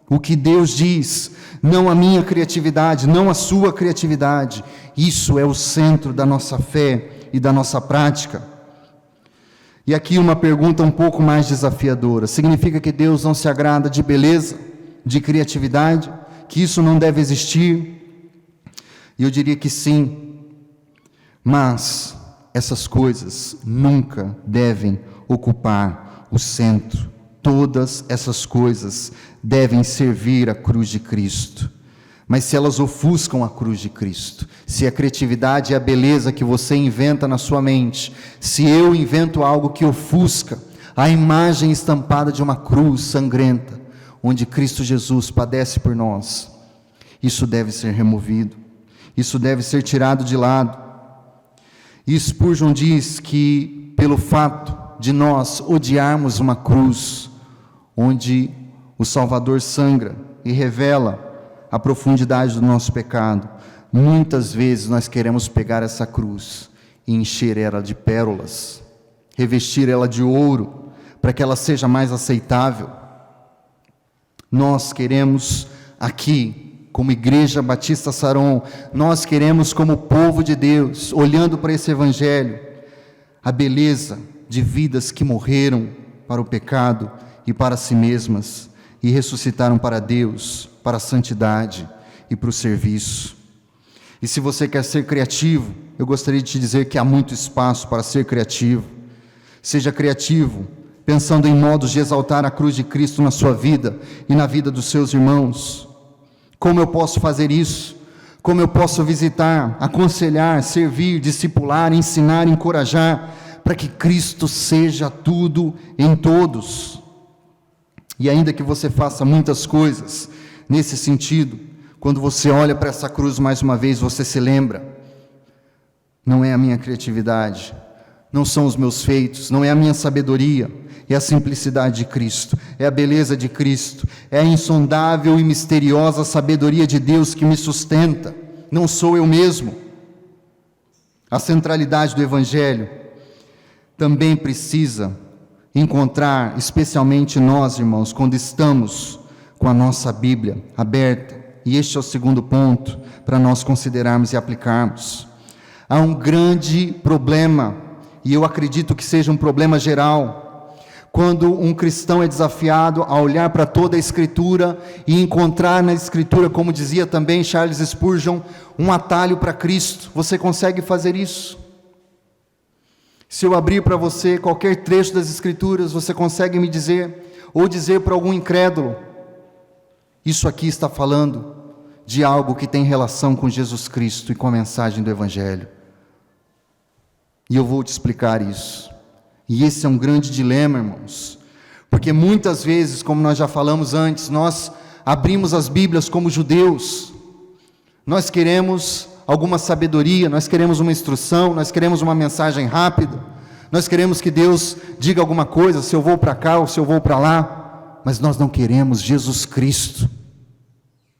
O que Deus diz, não a minha criatividade, não a sua criatividade, isso é o centro da nossa fé e da nossa prática. E aqui uma pergunta um pouco mais desafiadora: significa que Deus não se agrada de beleza, de criatividade, que isso não deve existir? E eu diria que sim, mas essas coisas nunca devem ocupar o centro. Todas essas coisas devem servir a cruz de Cristo. Mas se elas ofuscam a cruz de Cristo, se a criatividade e a beleza que você inventa na sua mente, se eu invento algo que ofusca a imagem estampada de uma cruz sangrenta, onde Cristo Jesus padece por nós, Isso deve ser removido. Isso deve ser tirado de lado. E Spurgeon diz que pelo fato de nós odiarmos uma cruz, onde o Salvador sangra e revela a profundidade do nosso pecado, muitas vezes nós queremos pegar essa cruz e encher ela de pérolas, revestir ela de ouro, para que ela seja mais aceitável. Nós queremos aqui, como Igreja Batista Saron, nós queremos como povo de Deus, olhando para esse Evangelho, a beleza de vidas que morreram para o pecado e para si mesmas, e ressuscitaram para Deus, para a santidade e para o serviço. E se você quer ser criativo, eu gostaria de te dizer que há muito espaço para ser criativo. Seja criativo, pensando em modos de exaltar a cruz de Cristo na sua vida e na vida dos seus irmãos. Como eu posso fazer isso? Como eu posso visitar, aconselhar, servir, discipular, ensinar, encorajar, para que Cristo seja tudo em todos? E ainda que você faça muitas coisas nesse sentido, quando você olha para essa cruz mais uma vez, você se lembra: não é a minha criatividade, não são os meus feitos, não é a minha sabedoria, é a simplicidade de Cristo, é a beleza de Cristo, é a insondável e misteriosa sabedoria de Deus que me sustenta, não sou eu mesmo. A centralidade do Evangelho também precisa encontrar, especialmente nós, irmãos, quando estamos com a nossa Bíblia aberta, e este é o segundo ponto para nós considerarmos e aplicarmos. Há um grande problema, e eu acredito que seja um problema geral, quando um cristão é desafiado a olhar para toda a Escritura e encontrar na Escritura, como dizia também Charles Spurgeon, um atalho para Cristo. Você consegue fazer isso? Se eu abrir para você qualquer trecho das Escrituras, você consegue me dizer, ou dizer para algum incrédulo: isso aqui está falando de algo que tem relação com Jesus Cristo e com a mensagem do Evangelho. E eu vou te explicar isso. E esse é um grande dilema, irmãos, porque muitas vezes, como nós já falamos antes, nós abrimos as Bíblias como judeus. Nós queremos alguma sabedoria, nós queremos uma instrução, nós queremos uma mensagem rápida, nós queremos que Deus diga alguma coisa, se eu vou para cá ou se eu vou para lá, mas nós não queremos Jesus Cristo.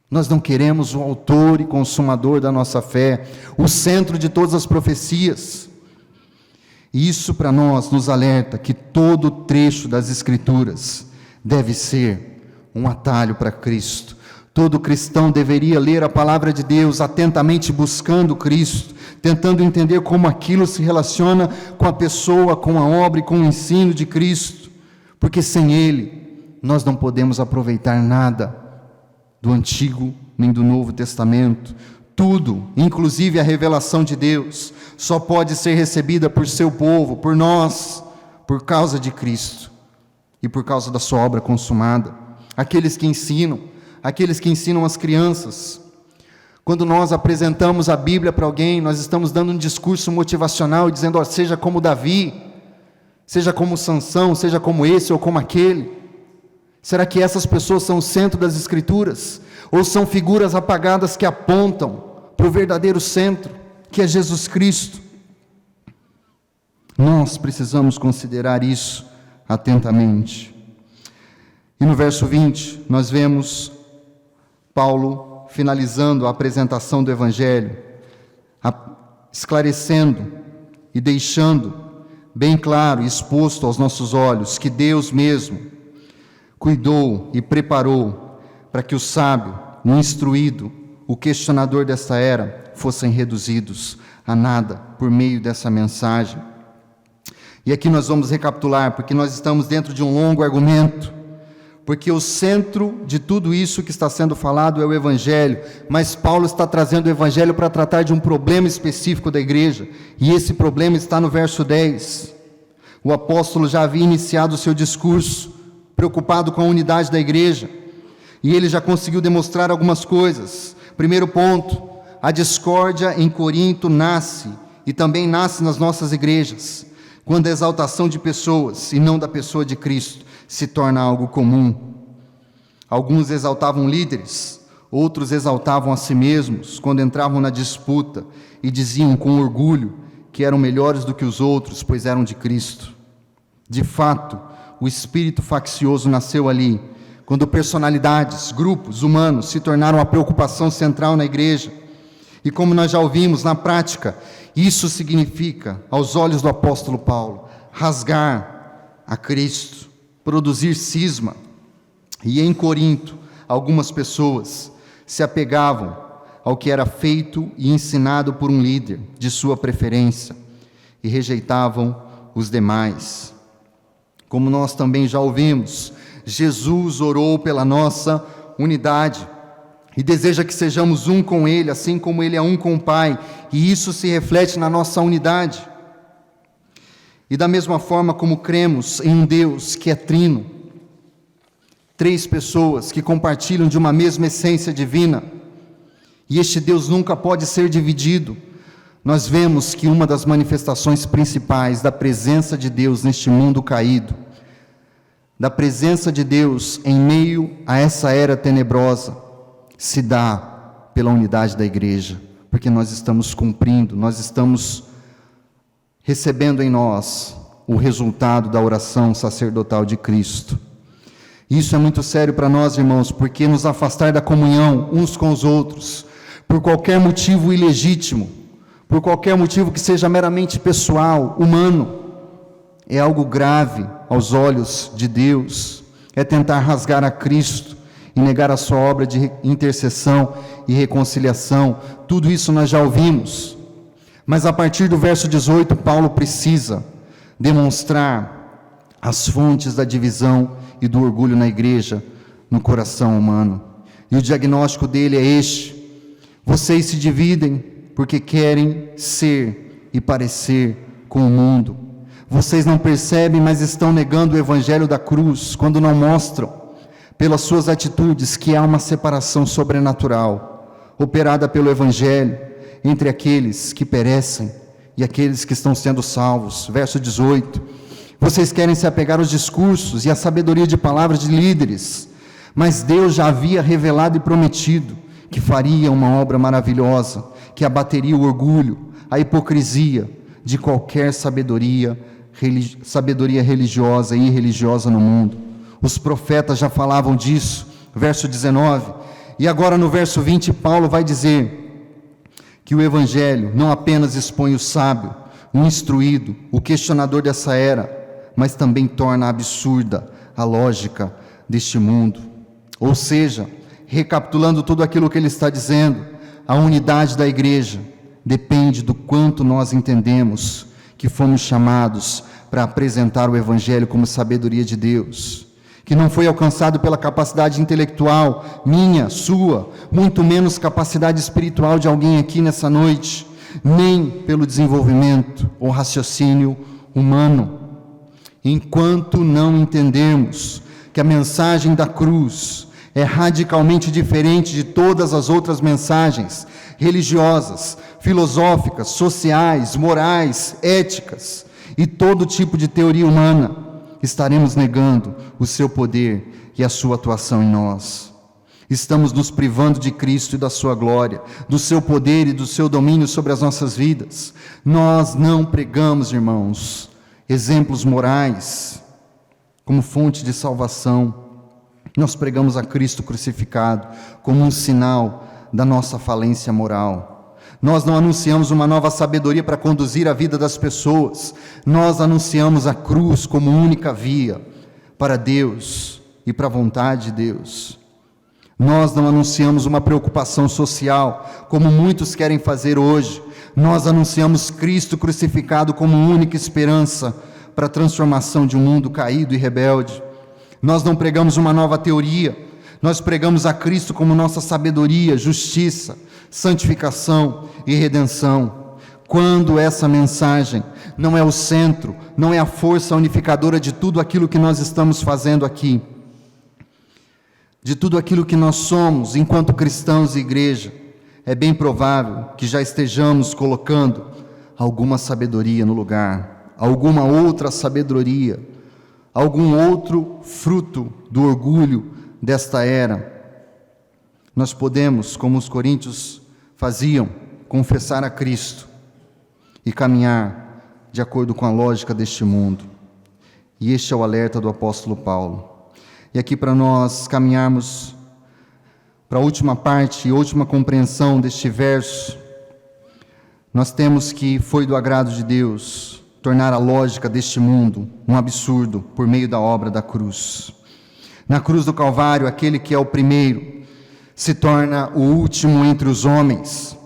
Nós não queremos o autor e consumador da nossa fé, o centro de todas as profecias. E isso para nós nos alerta que todo trecho das Escrituras deve ser um atalho para Cristo. Todo cristão deveria ler a palavra de Deus atentamente, buscando Cristo, tentando entender como aquilo se relaciona com a pessoa, com a obra e com o ensino de Cristo, porque sem Ele nós não podemos aproveitar nada do Antigo nem do Novo Testamento. Tudo, inclusive a revelação de Deus, só pode ser recebida por seu povo, por nós, por causa de Cristo e por causa da sua obra consumada. Aqueles que ensinam as crianças. Quando nós apresentamos a Bíblia para alguém, nós estamos dando um discurso motivacional, dizendo: ó, seja como Davi, seja como Sansão, seja como esse ou como aquele. Será que essas pessoas são o centro das Escrituras? Ou são figuras apagadas que apontam para o verdadeiro centro, que é Jesus Cristo? Nós precisamos considerar isso atentamente. E no verso 20, nós vemos Paulo finalizando a apresentação do Evangelho, esclarecendo e deixando bem claro e exposto aos nossos olhos que Deus mesmo cuidou e preparou para que o sábio, o instruído, o questionador desta era fossem reduzidos a nada por meio dessa mensagem. E aqui nós vamos recapitular, porque nós estamos dentro de um longo argumento, porque o centro de tudo isso que está sendo falado é o Evangelho, mas Paulo está trazendo o Evangelho para tratar de um problema específico da igreja, e esse problema está no verso 10. O apóstolo já havia iniciado o seu discurso, preocupado com a unidade da igreja, e ele já conseguiu demonstrar algumas coisas. Primeiro ponto: a discórdia em Corinto nasce, e também nasce nas nossas igrejas, quando a exaltação de pessoas, e não da pessoa de Cristo, se torna algo comum. Alguns exaltavam líderes, Outros exaltavam a si mesmos quando entravam na disputa e diziam com orgulho que eram melhores do que os outros, pois eram de Cristo. De fato, o espírito faccioso nasceu ali, quando personalidades, grupos humanos se tornaram a preocupação central na igreja. E como nós já ouvimos, na prática, isso significa, aos olhos do apóstolo Paulo, rasgar a Cristo, produzir cisma. E em Corinto, algumas pessoas se apegavam ao que era feito e ensinado por um líder de sua preferência e rejeitavam os demais. Como nós também já ouvimos, Jesus orou pela nossa unidade e deseja que sejamos um com Ele, assim como Ele é um com o Pai, e isso se reflete na nossa unidade. E da mesma forma como cremos em um Deus que é trino, 3 pessoas que compartilham de uma mesma essência divina, e este Deus nunca pode ser dividido, nós vemos que uma das manifestações principais da presença de Deus neste mundo caído, da presença de Deus em meio a essa era tenebrosa, se dá pela unidade da igreja, porque nós estamos cumprindo, nós estamos recebendo em nós o resultado da oração sacerdotal de Cristo. Isso é muito sério para nós, irmãos, porque nos afastar da comunhão uns com os outros, por qualquer motivo ilegítimo, por qualquer motivo que seja meramente pessoal, humano, é algo grave aos olhos de Deus, é tentar rasgar a Cristo e negar a sua obra de intercessão e reconciliação. Tudo isso nós já ouvimos, mas a partir do verso 18, Paulo precisa demonstrar as fontes da divisão e do orgulho na igreja, no coração humano. E o diagnóstico dele é este: vocês se dividem porque querem ser e parecer com o mundo. Vocês não percebem, mas estão negando o evangelho da cruz, quando não mostram, pelas suas atitudes, que há uma separação sobrenatural, operada pelo evangelho, entre aqueles que perecem e aqueles que estão sendo salvos. Verso 18, vocês querem se apegar aos discursos e à sabedoria de palavras de líderes, mas Deus já havia revelado e prometido que faria uma obra maravilhosa, que abateria o orgulho, a hipocrisia de qualquer sabedoria religiosa e irreligiosa no mundo. Os profetas já falavam disso, verso 19, e agora no verso 20, Paulo vai dizer que o evangelho não apenas expõe o sábio, o instruído, o questionador dessa era, mas também torna absurda a lógica deste mundo. Ou seja, recapitulando tudo aquilo que ele está dizendo, a unidade da igreja depende do quanto nós entendemos que fomos chamados para apresentar o evangelho como sabedoria de Deus, que não foi alcançado pela capacidade intelectual minha, sua, muito menos capacidade espiritual de alguém aqui nessa noite, nem pelo desenvolvimento ou raciocínio humano. Enquanto não entendermos que a mensagem da cruz é radicalmente diferente de todas as outras mensagens religiosas, filosóficas, sociais, morais, éticas e todo tipo de teoria humana, estaremos negando o seu poder e a sua atuação em nós. Estamos nos privando de Cristo e da sua glória, do seu poder e do seu domínio sobre as nossas vidas. Nós não pregamos, irmãos, exemplos morais como fonte de salvação. Nós pregamos a Cristo crucificado como um sinal da nossa falência moral. Nós não anunciamos uma nova sabedoria para conduzir a vida das pessoas. Nós anunciamos a cruz como única via para Deus e para a vontade de Deus. Nós não anunciamos uma preocupação social, como muitos querem fazer hoje. Nós anunciamos Cristo crucificado como única esperança para a transformação de um mundo caído e rebelde. Nós não pregamos uma nova teoria, nós pregamos a Cristo como nossa sabedoria, justiça, santificação e redenção. Quando essa mensagem não é o centro, não é a força unificadora de tudo aquilo que nós estamos fazendo aqui, de tudo aquilo que nós somos enquanto cristãos e igreja, é bem provável que já estejamos colocando alguma sabedoria no lugar, alguma outra sabedoria, algum outro fruto do orgulho desta era. nós podemos, como os coríntios faziam, confessar a Cristo e caminhar de acordo com a lógica deste mundo. E este é o alerta do apóstolo Paulo. E aqui, para nós caminharmos para a última parte e última compreensão deste verso, nós temos que foi do agrado de Deus tornar a lógica deste mundo um absurdo por meio da obra da cruz. Na cruz do Calvário, aquele que é o primeiro se torna o último entre os homens.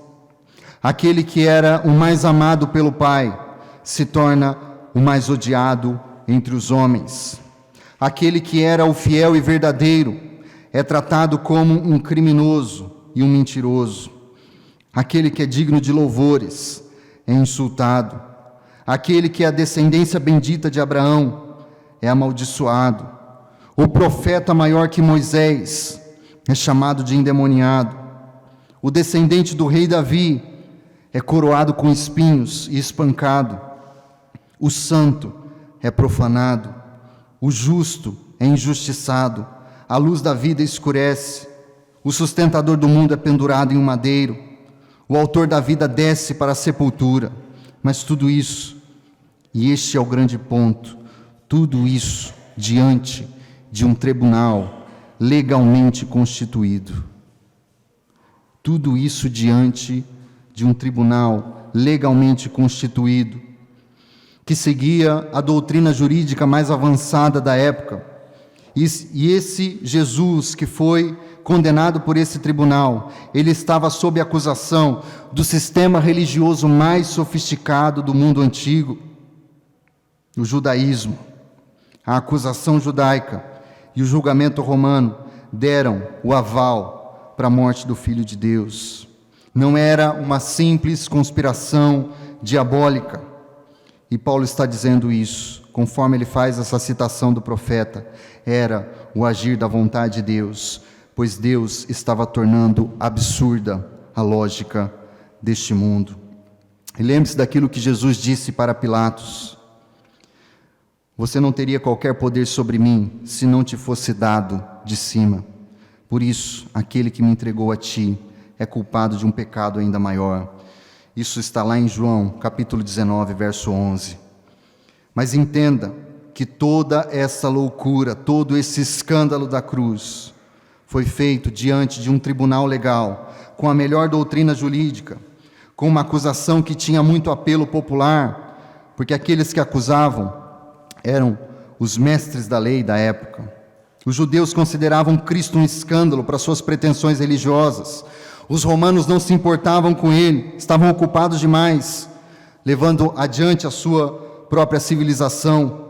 Aquele que era o mais amado pelo Pai se torna o mais odiado entre os homens. Aquele que era o fiel e verdadeiro é tratado como um criminoso e um mentiroso. Aquele que é digno de louvores é insultado. Aquele que é a descendência bendita de Abraão é amaldiçoado. O profeta maior que Moisés é chamado de endemoniado. O descendente do rei Davi é coroado com espinhos e espancado. O santo é profanado. O justo é injustiçado. A luz da vida escurece. O sustentador do mundo é pendurado em um madeiro. O autor da vida desce para a sepultura. Mas tudo isso, e este é o grande ponto, tudo isso diante de um tribunal legalmente constituído. Tudo isso diante de um tribunal legalmente constituído, que seguia a doutrina jurídica mais avançada da época. E esse Jesus que foi condenado por esse tribunal, ele estava sob acusação do sistema religioso mais sofisticado do mundo antigo, o judaísmo. A acusação judaica e o julgamento romano deram o aval para a morte do Filho de Deus. Não era uma simples conspiração diabólica. E Paulo está dizendo isso, conforme ele faz essa citação do profeta. Era o agir da vontade de Deus, pois Deus estava tornando absurda a lógica deste mundo. E lembre-se daquilo que Jesus disse para Pilatos: você não teria qualquer poder sobre mim se não te fosse dado de cima. Por isso, aquele que me entregou a ti é culpado de um pecado ainda maior. Isso está lá em João, capítulo 19, verso 11. Mas entenda que toda essa loucura, todo esse escândalo da cruz, foi feito diante de um tribunal legal, com a melhor doutrina jurídica, com uma acusação que tinha muito apelo popular, porque aqueles que acusavam eram os mestres da lei da época. Os judeus consideravam Cristo um escândalo para suas pretensões religiosas. Os romanos não se importavam com ele, estavam ocupados demais, levando adiante a sua própria civilização.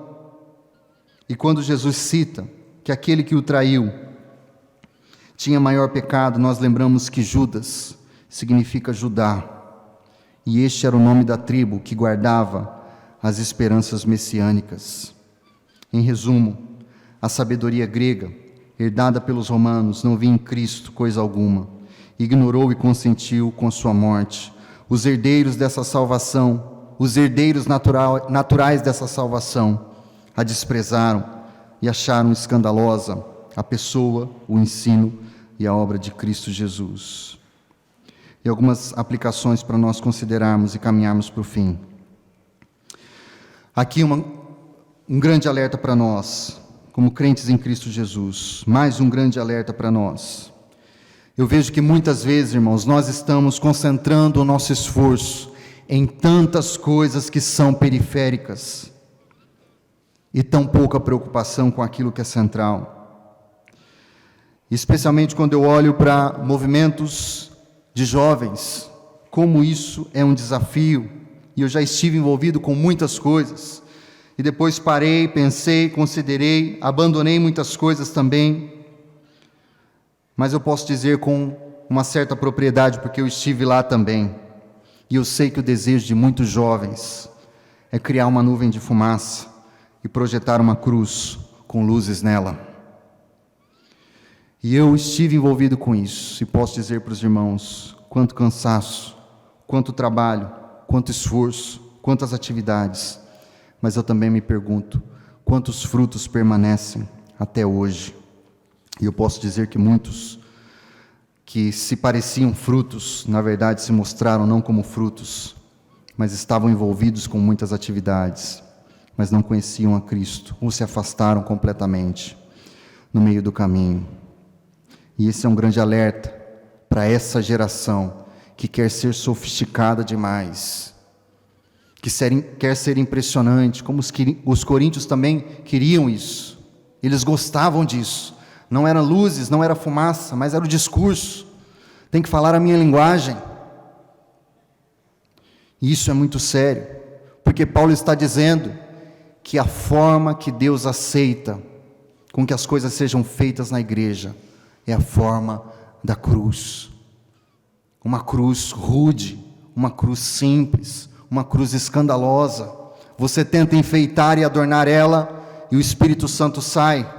E quando Jesus cita que aquele que o traiu tinha maior pecado, nós lembramos que Judas significa Judá, e este era o nome da tribo que guardava as esperanças messiânicas. Em resumo, a sabedoria grega, herdada pelos romanos, não via em Cristo coisa alguma, ignorou e consentiu com sua morte. Os herdeiros dessa salvação, os herdeiros naturais dessa salvação, a desprezaram e acharam escandalosa a pessoa, o ensino e a obra de Cristo Jesus. E algumas aplicações para nós considerarmos e caminharmos para o fim. Aqui um grande alerta para nós, como crentes em Cristo Jesus, mais um grande alerta para nós. Eu vejo que muitas vezes, irmãos, nós estamos concentrando o nosso esforço em tantas coisas que são periféricas e tão pouca preocupação com aquilo que é central. Especialmente quando eu olho para movimentos de jovens, como isso é um desafio, e eu já estive envolvido com muitas coisas, e depois parei, pensei, considerei, abandonei muitas coisas também, mas eu posso dizer com uma certa propriedade, porque eu estive lá também, e eu sei que o desejo de muitos jovens é criar uma nuvem de fumaça e projetar uma cruz com luzes nela. E eu estive envolvido com isso, e posso dizer para os irmãos, quanto cansaço, quanto trabalho, quanto esforço, quantas atividades, mas eu também me pergunto, quantos frutos permanecem até hoje? E eu posso dizer que muitos que se pareciam frutos, na verdade se mostraram não como frutos, mas estavam envolvidos com muitas atividades, mas não conheciam a Cristo, ou se afastaram completamente no meio do caminho. E esse é um grande alerta para essa geração que quer ser sofisticada demais, que quer ser impressionante, como os coríntios também queriam isso. Eles gostavam disso. Não eram luzes, não era fumaça, mas era o discurso. Tem que falar a minha linguagem. E isso é muito sério, porque Paulo está dizendo que a forma que Deus aceita com que as coisas sejam feitas na igreja é a forma da cruz. Uma cruz rude, uma cruz simples, uma cruz escandalosa. Você tenta enfeitar e adornar ela e o Espírito Santo sai,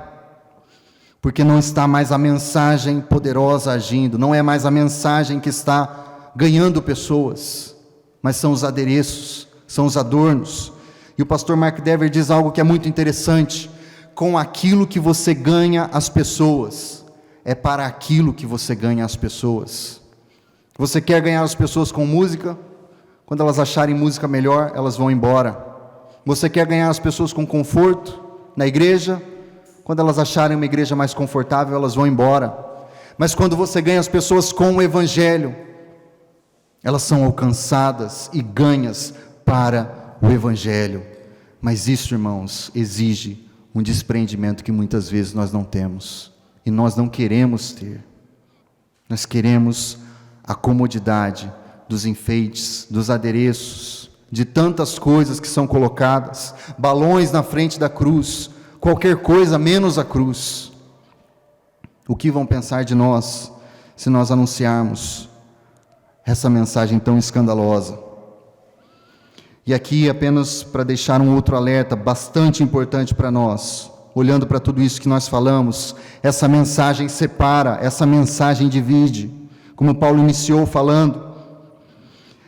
porque não está mais a mensagem poderosa agindo, não é mais a mensagem que está ganhando pessoas, mas são os adereços, são os adornos. E o pastor Mark Dever diz algo que é muito interessante: com aquilo que você ganha as pessoas, é para aquilo que você ganha as pessoas. Você quer ganhar as pessoas com música? Quando elas acharem música melhor, elas vão embora. Você quer ganhar as pessoas com conforto na igreja? Quando elas acharem uma igreja mais confortável, elas vão embora. Mas quando você ganha as pessoas com o Evangelho, elas são alcançadas e ganhas para o Evangelho. Mas isso, irmãos, exige um desprendimento que muitas vezes nós não temos. E nós não queremos ter. Nós queremos a comodidade dos enfeites, dos adereços, de tantas coisas que são colocadas, balões na frente da cruz, qualquer coisa menos a cruz. O que vão pensar de nós se nós anunciarmos essa mensagem tão escandalosa? E aqui apenas para deixar um outro alerta bastante importante para nós, olhando para tudo isso que nós falamos, essa mensagem separa, essa mensagem divide, como Paulo iniciou falando.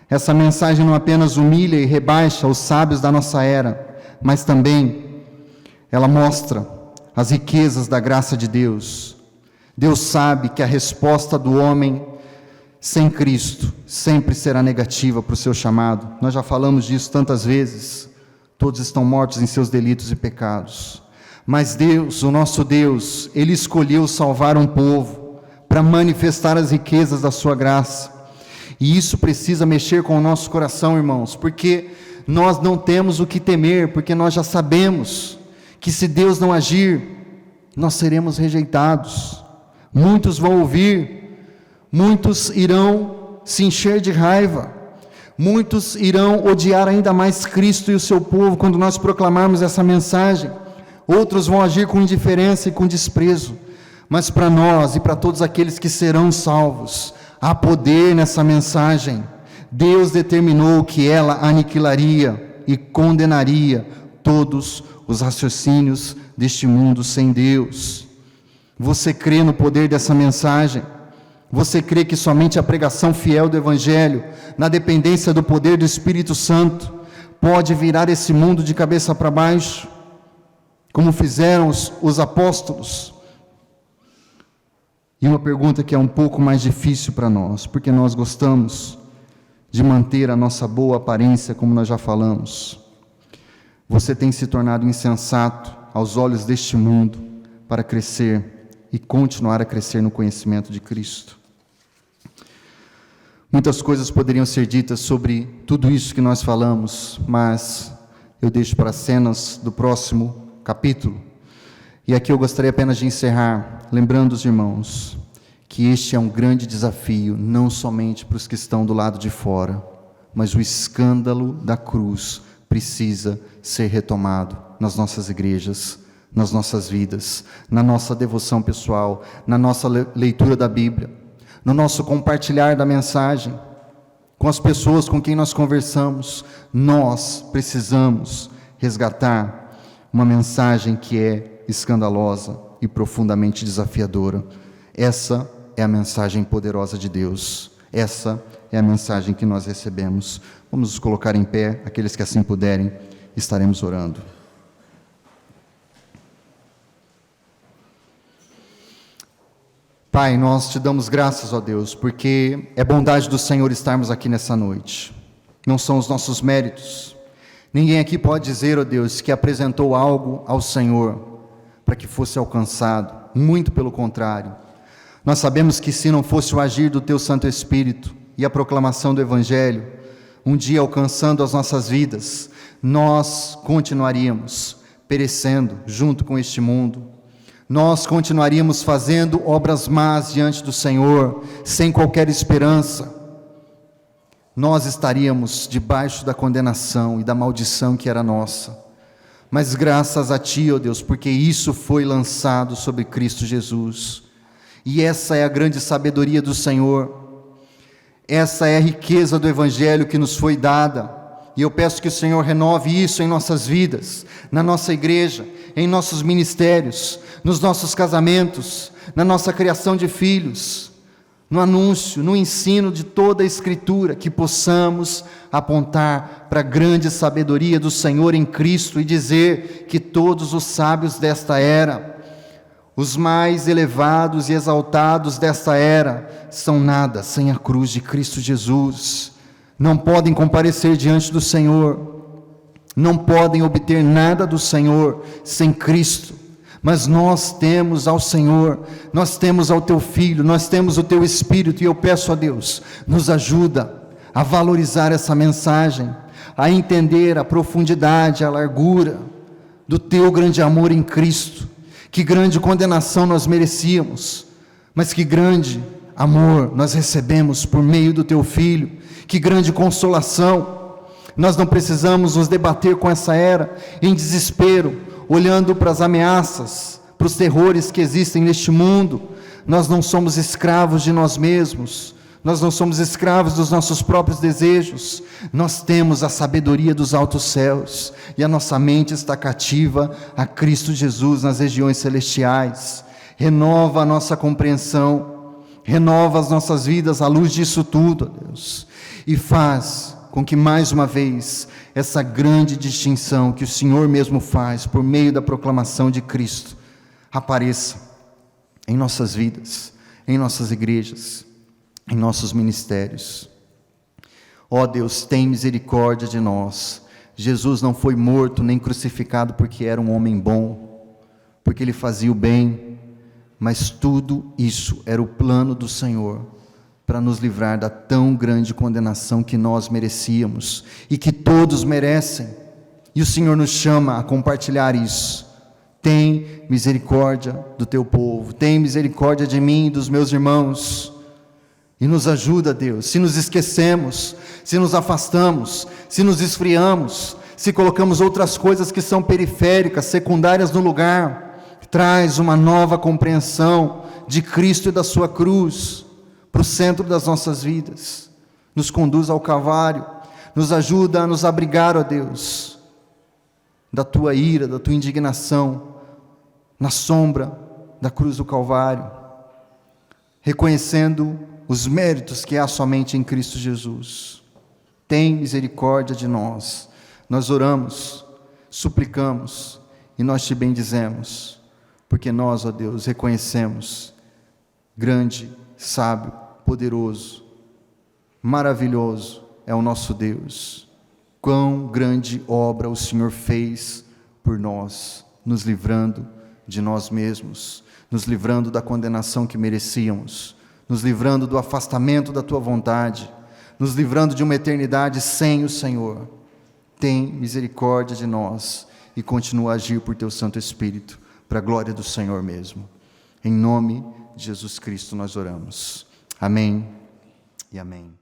Essa mensagem não apenas humilha e rebaixa os sábios da nossa era, mas também ela mostra as riquezas da graça de Deus. Deus sabe que a resposta do homem sem Cristo sempre será negativa para o seu chamado. Nós já falamos disso tantas vezes. Todos estão mortos em seus delitos e pecados. Mas Deus, o nosso Deus, Ele escolheu salvar um povo para manifestar as riquezas da sua graça. E isso precisa mexer com o nosso coração, irmãos, porque nós não temos o que temer, porque nós já sabemos que se Deus não agir, nós seremos rejeitados. Muitos vão ouvir, muitos irão se encher de raiva, muitos irão odiar ainda mais Cristo e o seu povo quando nós proclamarmos essa mensagem. Outros vão agir com indiferença e com desprezo, mas para nós e para todos aqueles que serão salvos, há poder nessa mensagem. Deus determinou que ela aniquilaria e condenaria todos os raciocínios deste mundo sem Deus. Você crê no poder dessa mensagem? Você crê que somente a pregação fiel do Evangelho, na dependência do poder do Espírito Santo, pode virar esse mundo de cabeça para baixo, como fizeram os apóstolos? E uma pergunta que é um pouco mais difícil para nós, porque nós gostamos de manter a nossa boa aparência, como nós já falamos. Você tem se tornado insensato aos olhos deste mundo para crescer e continuar a crescer no conhecimento de Cristo. Muitas coisas poderiam ser ditas sobre tudo isso que nós falamos, mas eu deixo para as cenas do próximo capítulo. E aqui eu gostaria apenas de encerrar, lembrando os irmãos, que este é um grande desafio, não somente para os que estão do lado de fora, mas o escândalo da cruz precisa ser retomado nas nossas igrejas, nas nossas vidas, na nossa devoção pessoal, na nossa leitura da Bíblia, no nosso compartilhar da mensagem, com as pessoas com quem nós conversamos. Nós precisamos resgatar uma mensagem que é escandalosa e profundamente desafiadora. Essa é a mensagem poderosa de Deus. Essa é a mensagem que nós recebemos. Vamos nos colocar em pé, aqueles que assim puderem, estaremos orando. Pai, nós te damos graças, ó Deus, porque é bondade do Senhor estarmos aqui nessa noite. Não são os nossos méritos. Ninguém aqui pode dizer, ó Deus, que apresentou algo ao Senhor para que fosse alcançado. Muito pelo contrário. Nós sabemos que se não fosse o agir do Teu Santo Espírito e a proclamação do Evangelho, um dia alcançando as nossas vidas, nós continuaríamos perecendo junto com este mundo. Nós continuaríamos fazendo obras más diante do Senhor, sem qualquer esperança. Nós estaríamos debaixo da condenação e da maldição que era nossa. Mas graças a Ti, ó Deus, porque isso foi lançado sobre Cristo Jesus. E essa é a grande sabedoria do Senhor. Essa é a riqueza do Evangelho que nos foi dada. E eu peço que o Senhor renove isso em nossas vidas, na nossa igreja, em nossos ministérios, nos nossos casamentos, na nossa criação de filhos, no anúncio, no ensino de toda a Escritura, que possamos apontar para a grande sabedoria do Senhor em Cristo e dizer que todos os sábios desta era, os mais elevados e exaltados desta era, são nada sem a cruz de Cristo Jesus. Não podem comparecer diante do Senhor, não podem obter nada do Senhor sem Cristo. Mas nós temos ao Senhor, nós temos ao Teu Filho, nós temos o Teu Espírito, e eu peço a Deus, nos ajuda a valorizar essa mensagem, a entender a profundidade, a largura do Teu grande amor em Cristo. Que grande condenação nós merecíamos, mas que grande amor nós recebemos por meio do Teu Filho, que grande consolação. Nós não precisamos nos debater com essa era em desespero, olhando para as ameaças, para os terrores que existem neste mundo. Nós não somos escravos de nós mesmos, nós não somos escravos dos nossos próprios desejos. Nós temos a sabedoria dos altos céus, e a nossa mente está cativa a Cristo Jesus nas regiões celestiais. Renova a nossa compreensão, renova as nossas vidas à luz disso tudo, ó Deus, e faz com que mais uma vez essa grande distinção que o Senhor mesmo faz por meio da proclamação de Cristo apareça em nossas vidas, em nossas igrejas, em nossos ministérios. Ó Deus, tem misericórdia de nós. Jesus não foi morto nem crucificado porque era um homem bom, porque ele fazia o bem, mas tudo isso era o plano do Senhor para nos livrar da tão grande condenação que nós merecíamos e que todos merecem. E o Senhor nos chama a compartilhar isso. Tem misericórdia do Teu povo, tem misericórdia de mim e dos meus irmãos. E nos ajuda, Deus, se nos esquecemos, se nos afastamos, se nos esfriamos, se colocamos outras coisas que são periféricas, secundárias no lugar. Traz uma nova compreensão de Cristo e da sua cruz para o centro das nossas vidas, nos conduz ao Calvário, nos ajuda a nos abrigar, ó Deus, da Tua ira, da Tua indignação, na sombra da cruz do Calvário, reconhecendo os méritos que há somente em Cristo Jesus. Tem misericórdia de nós. Nós oramos, suplicamos, e nós Te bendizemos, porque nós, ó Deus, reconhecemos grande, sábio, poderoso, maravilhoso é o nosso Deus. Quão grande obra o Senhor fez por nós, nos livrando de nós mesmos, nos livrando da condenação que merecíamos, nos livrando do afastamento da Tua vontade, nos livrando de uma eternidade sem o Senhor. Tem misericórdia de nós e continua a agir por Teu Santo Espírito, para a glória do Senhor mesmo. Em nome de Jesus Cristo nós oramos. Amém e amém.